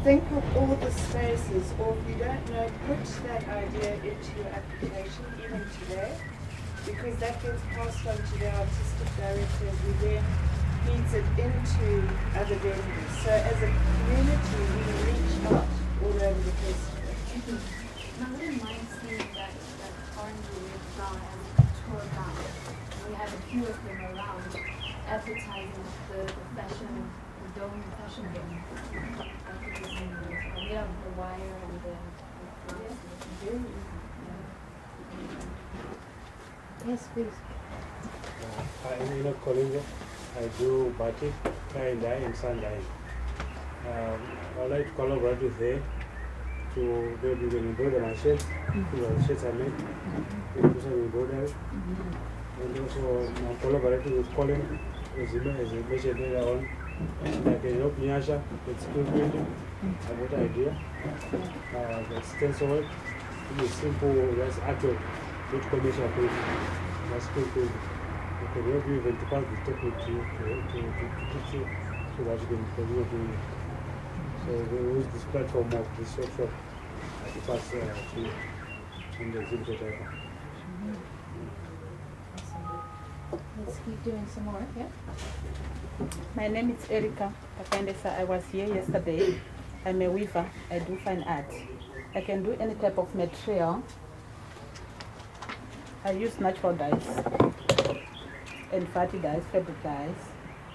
[SPEAKER 2] Think of all the spaces, or if you don't know, put that idea into your application even today, because that gets passed on to the artistic directors who then feeds it into other vendors. So as a community, we reach out all over the place.
[SPEAKER 3] I wouldn't mind seeing that orange red flower as a tour guide. We have a few of them around advertising the fashion, the dome fashion dome. We have the wire and the flowers.
[SPEAKER 1] Very easy. Yes, please.
[SPEAKER 16] I'm Enoch Kolinga. I do batik, tie and dye, and sun dyeing. I'd like to collaborate with them to maybe we can embroider my shirts, the shirts I make, we do some embroidery. And also I'm collaborating with Colin, as he mentioned earlier on. And I can help Nyasha with skill building. I got an idea. The stencil work, it's simple, that's actual, not commercial page. That's skill building. I can help you even to pass the technique to teach you so that you can continue doing it. So we use this platform of this workshop to pass to you in the exhibit.
[SPEAKER 1] Let's keep doing some more, yeah?
[SPEAKER 10] My name is Erica Kapendesa. I was here yesterday. I'm a weaver. I do fine art. I can do any type of material. I use natural dyes and fatty dyes, fabric dyes.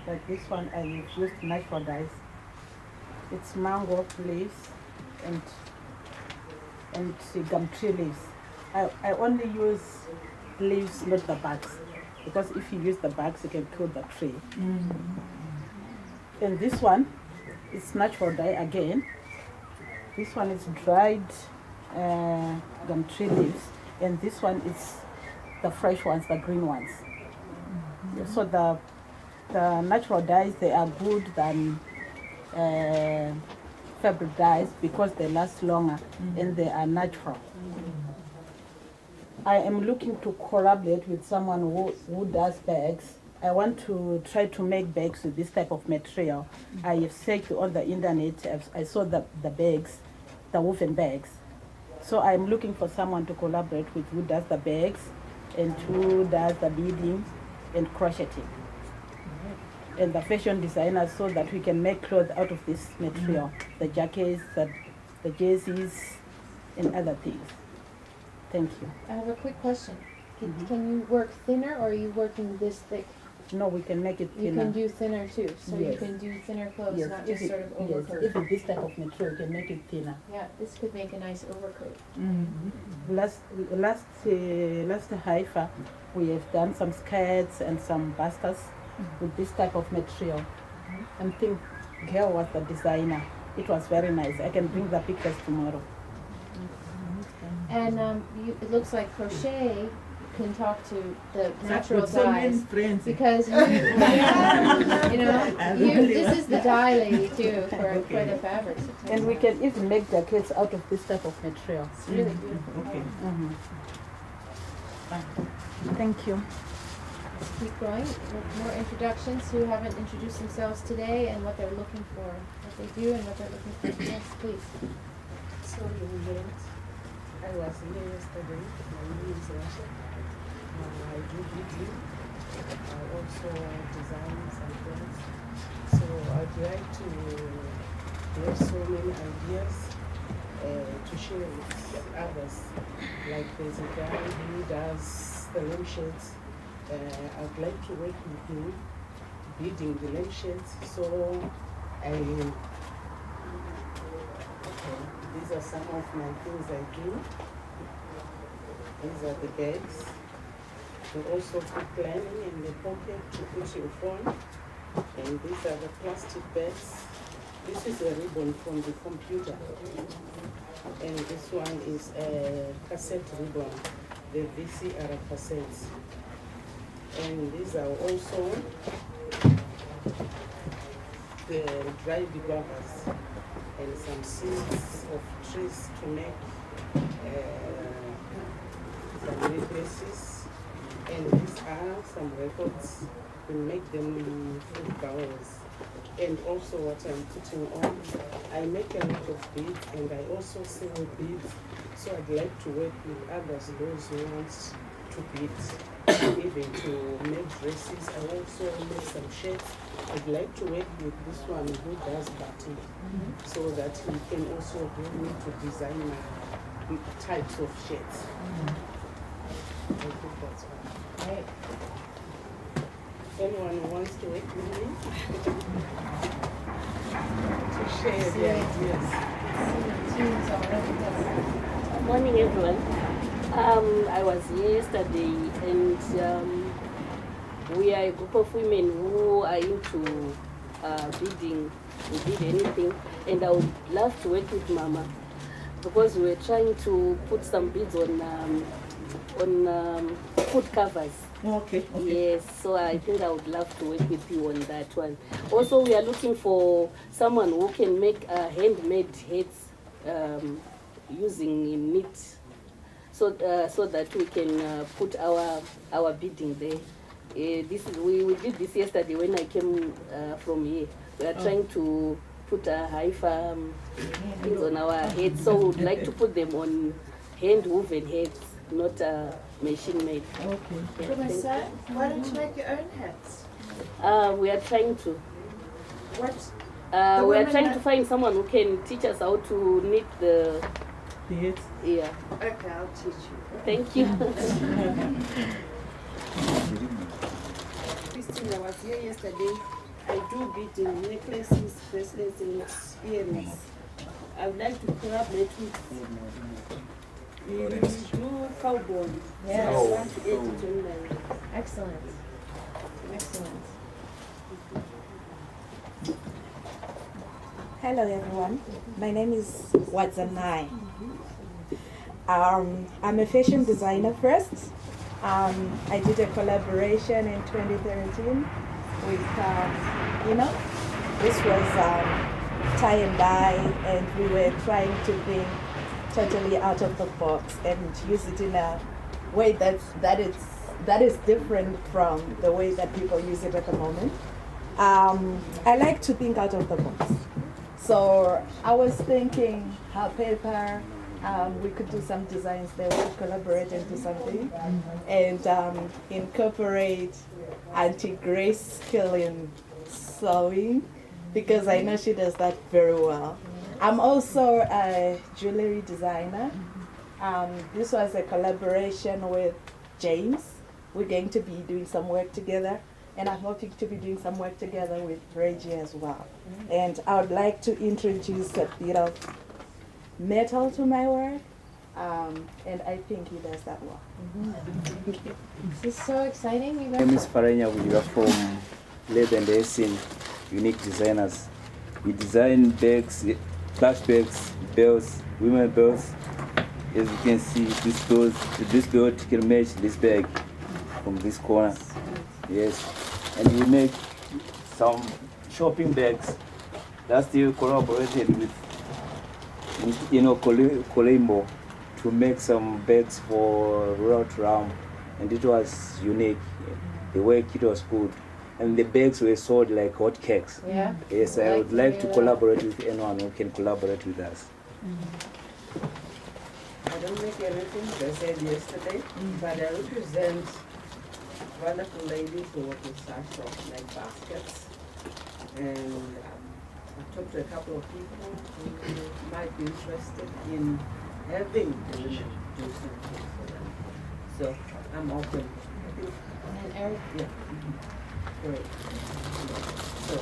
[SPEAKER 10] Like this one, I used natural dyes. It's mango leaves and gum tree leaves. I only use leaves, not the barks, because if you use the barks, you can kill the tree. And this one, it's natural dye again. This one is dried gum tree leaves, and this one is the fresh ones, the green ones. So the natural dyes, they are good than fabric dyes because they last longer and they are natural. I am looking to collaborate with someone who does bags. I want to try to make bags with this type of material. I have searched on the internet. I saw the bags, the woven bags. So I'm looking for someone to collaborate with who does the bags and who does the beading and crocheting. And the fashion designers, so that we can make clothes out of this material, the jackets, the jerseys, and other things. Thank you.
[SPEAKER 1] I have a quick question. Can you work thinner, or are you working this thick?
[SPEAKER 10] No, we can make it thinner.
[SPEAKER 1] You can do thinner too, so
[SPEAKER 10] Yes.
[SPEAKER 1] you can do thinner clothes,
[SPEAKER 10] Yes,
[SPEAKER 1] not
[SPEAKER 10] if
[SPEAKER 1] just
[SPEAKER 10] it-
[SPEAKER 1] sort of
[SPEAKER 10] yes,
[SPEAKER 1] overcoat.
[SPEAKER 10] if it's this type of material, we can make it thinner.
[SPEAKER 1] Yeah, this could make a nice overcoat.
[SPEAKER 10] Last HIFA, we have done some skirts and some busters with this type of material. I think Gail was the designer. It was very nice. I can bring the pictures tomorrow.
[SPEAKER 1] And it looks like crochet can talk to the natural
[SPEAKER 14] got so many
[SPEAKER 1] dyes,
[SPEAKER 14] friends.
[SPEAKER 1] because this is the dye lady too for
[SPEAKER 10] Okay.
[SPEAKER 1] the fabrics.
[SPEAKER 10] And we can even make jackets out of this type of material.
[SPEAKER 1] It's really beautiful.
[SPEAKER 14] Okay.
[SPEAKER 10] Thank you.
[SPEAKER 1] Let's keep going with more introductions who haven't introduced themselves today and what they're looking for, what they do and what they're looking for. Yes, please.
[SPEAKER 9] Sorry, I was here yesterday. My name is Rasha. I do beading. I also design some things. So I'd like to have so many ideas to share with others. Like there's a guy who does the lampshades. I'd like to work with him beading the lampshades. So these are some of my things I do. These are the bags. We also put lining in the pocket to put your phone. And these are the plastic bags. This is a ribbon from the computer. And this one is a cassette ribbon, the VCR cassettes. And these are also the dried guavas and some seeds of trees to make some necklaces, and these are some records. We make them full flowers. And also what I'm putting on, I make a lot of beads and I also sell beads. So I'd like to work with others, those who want to bead, even to make dresses. I also make some shirts. I'd like to work with this one who does batik, so that he can also help me to design types of shirts. I think that's all. Right. Anyone who wants to work with me? To share their ideas.
[SPEAKER 12] Morning, everyone. I was here yesterday, and we are a group of women who are into bidding. We bid anything, and I would love to work with Mama because we were trying to put some bids on food covers.
[SPEAKER 14] Okay.
[SPEAKER 12] Yes, so I think I would love to work with you on that one. Also, we are looking for someone who can make handmade hats using meat, so that we can put our bidding there. We did this yesterday when I came from here. We are trying to put a HIFA things on our heads, so we would like to put them on hand-woven heads, not machine made.
[SPEAKER 2] Okay. Can I say, why don't you make your own hats?
[SPEAKER 12] We are trying to.
[SPEAKER 2] What?
[SPEAKER 12] We are trying to find someone who can teach us how to knit the
[SPEAKER 14] hats.
[SPEAKER 12] Yeah.
[SPEAKER 2] Okay, I'll teach you.
[SPEAKER 12] Thank you.
[SPEAKER 9] Christine, I was here yesterday. I do beading, necklaces, bracelets, and earrings. I would like to collaborate with we do cowboy.
[SPEAKER 2] Yes.
[SPEAKER 9] So I want to add it on my...
[SPEAKER 2] Excellent. Excellent.
[SPEAKER 17] Hello everyone, my name is Wadzanai. I'm a fashion designer first. I did a collaboration in 2013 with, this was tie and dye, and we were trying to think totally out of the box and use it in a way that is different from the way that people use it at the moment. I like to think out of the box. So I was thinking how paper, we could do some designs there, we could collaborate and do something, and incorporate Auntie Grace skill in sewing, because I know she does that very well. I'm also a jewelry designer. This was a collaboration with James. We're going to be doing some work together, and I'm hoping to be doing some work together with Reggie as well. And I would like to introduce a bit of metal to my work, and I think he does that well.
[SPEAKER 1] This is so exciting. You
[SPEAKER 18] My name is Faranya Wiga from Leather and Artisan Unique Designers. We design bags, clutch bags, belts, women belts. As you can see, this belt can match this bag from this corner. Yes, and we make some shopping bags. Last year we collaborated with Colimbo to make some bags for rural Ram, and it was unique. The work, it was good, and the bags were sold like hotcakes.
[SPEAKER 1] Yeah.
[SPEAKER 18] Yes, I would like to collaborate with anyone who can collaborate with us.
[SPEAKER 9] I don't make everything, as I said yesterday, but I represent wonderful ladies who work with sashes like baskets. And I've talked to a couple of people who might be interested in having the women do something for them. So I'm open.
[SPEAKER 1] And Eric?
[SPEAKER 9] Yeah. Great. So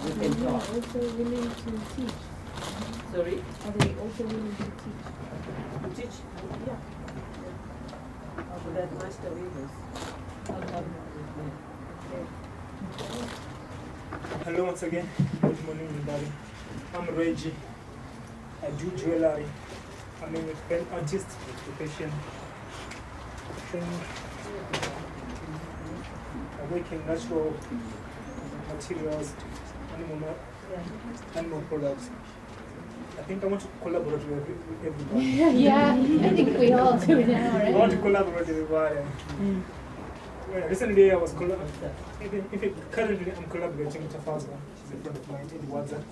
[SPEAKER 9] we
[SPEAKER 2] Are
[SPEAKER 9] can
[SPEAKER 2] they
[SPEAKER 9] talk.
[SPEAKER 2] also willing to teach?
[SPEAKER 9] Sorry?
[SPEAKER 2] Are they also willing to teach?
[SPEAKER 9] To teach? Yeah. For that master weavers.
[SPEAKER 4] Hello once again. Good morning, everybody. I'm Reggie. I do jewelry. I'm a pen artist with profession. I work in natural materials, animal products. I think I want to collaborate with everybody.
[SPEAKER 1] Yeah, I think we all do now, right?
[SPEAKER 4] I want to collaborate with everybody. Well, recently I was currently I'm collaborating with Tafazwa. She's a friend of mine in WhatsApp.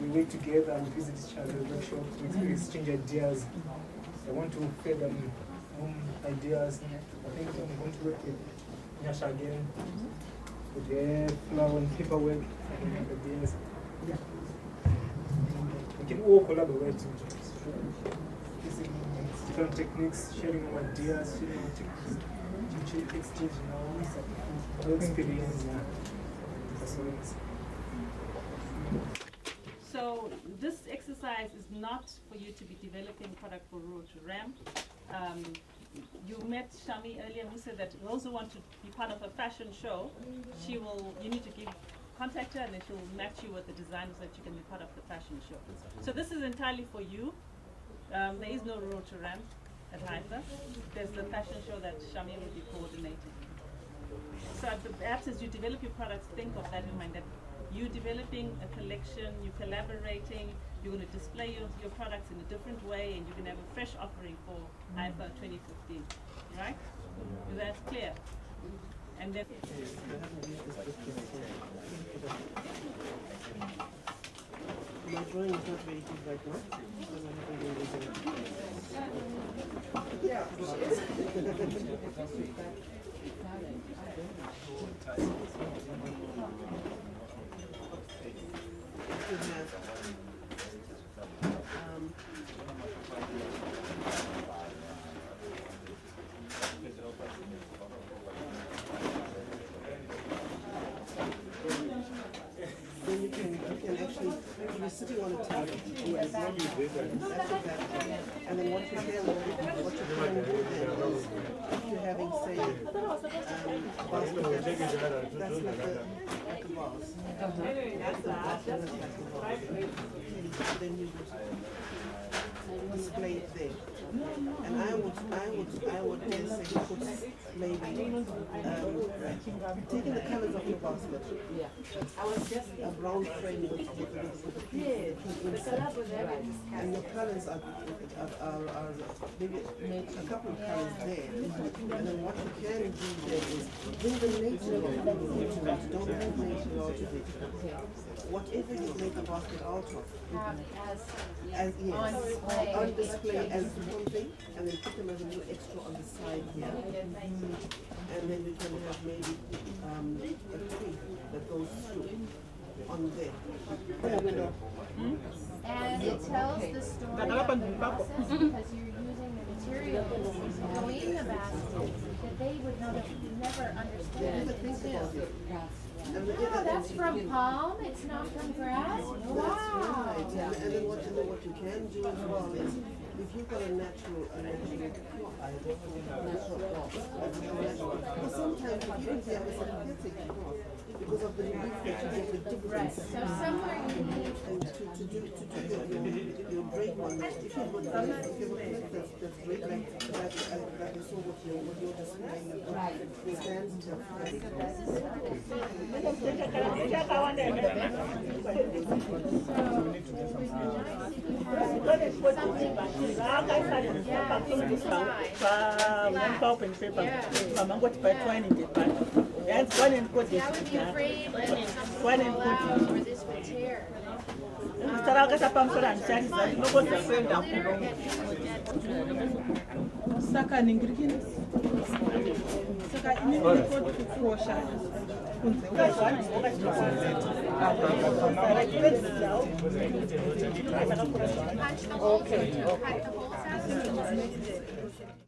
[SPEAKER 4] We work together, we visit each other, workshops, we exchange ideas. I want to feed them ideas. I think I'm going to work with Nyasha again, with the flower and paperwork ideas. We can all collaborate. Different techniques, sharing our ideas, sharing our techniques, exchanging our experience. That's what it is.
[SPEAKER 6] So this exercise is not for you to be developing product for Rotoram. You met Shami earlier who said that those who want to be part of a fashion show, you need to contact her and then she'll match you with the designers so that you can be part of the fashion show. So this is entirely for you. There is no Rotoram at HIFA. There's the fashion show that Shami will be coordinating. So perhaps as you develop your products, think of that in mind, that you're developing a collection, you're collaborating, you're going to display your products in a different way, and you can have a fresh offering for HIFA 2015, right? So that's clear. And then
[SPEAKER 9] My drawing is not very good right now. Then you can actually, you're sitting on a table, and then what you can do then is, if you're having, say, basket, that's like a vase. That's the vase, that's like a vase. Then you display it there. And I would then say put maybe taking the colors of your basket. A brown frame with the pink inside. And your colors are maybe a couple of colors there. And then what you can do there is bring the nature of the basket. Don't bring nature out of it. Whatever you make the basket out of, as on display as one thing, and then put them as a little extra on the side here. And then we can have maybe a tree that goes through on there.
[SPEAKER 1] And it tells the story of the process because you're using the materials that go in the basket that they would never understand. Oh, that's from palm, it's not from grass? Wow.
[SPEAKER 9] And then what you can do as well is, if you've got a natural cloth, because sometimes you can have a synthetic cloth because of the relief that you get the difference.
[SPEAKER 1] So somewhere you need
[SPEAKER 9] to do your braid one. If you have a cloth that's braid like that, is so what you're displaying the stands to.
[SPEAKER 14] Pulp and paper. I'm going to buy twine in the back. That's one and put this.
[SPEAKER 1] I would be afraid that something
[SPEAKER 14] One and
[SPEAKER 1] will
[SPEAKER 14] put
[SPEAKER 1] fall out or this would tear.
[SPEAKER 14] Saka ningirikini. Saka ini ko kuosha.
[SPEAKER 1] Punch the holes and cut the holes out.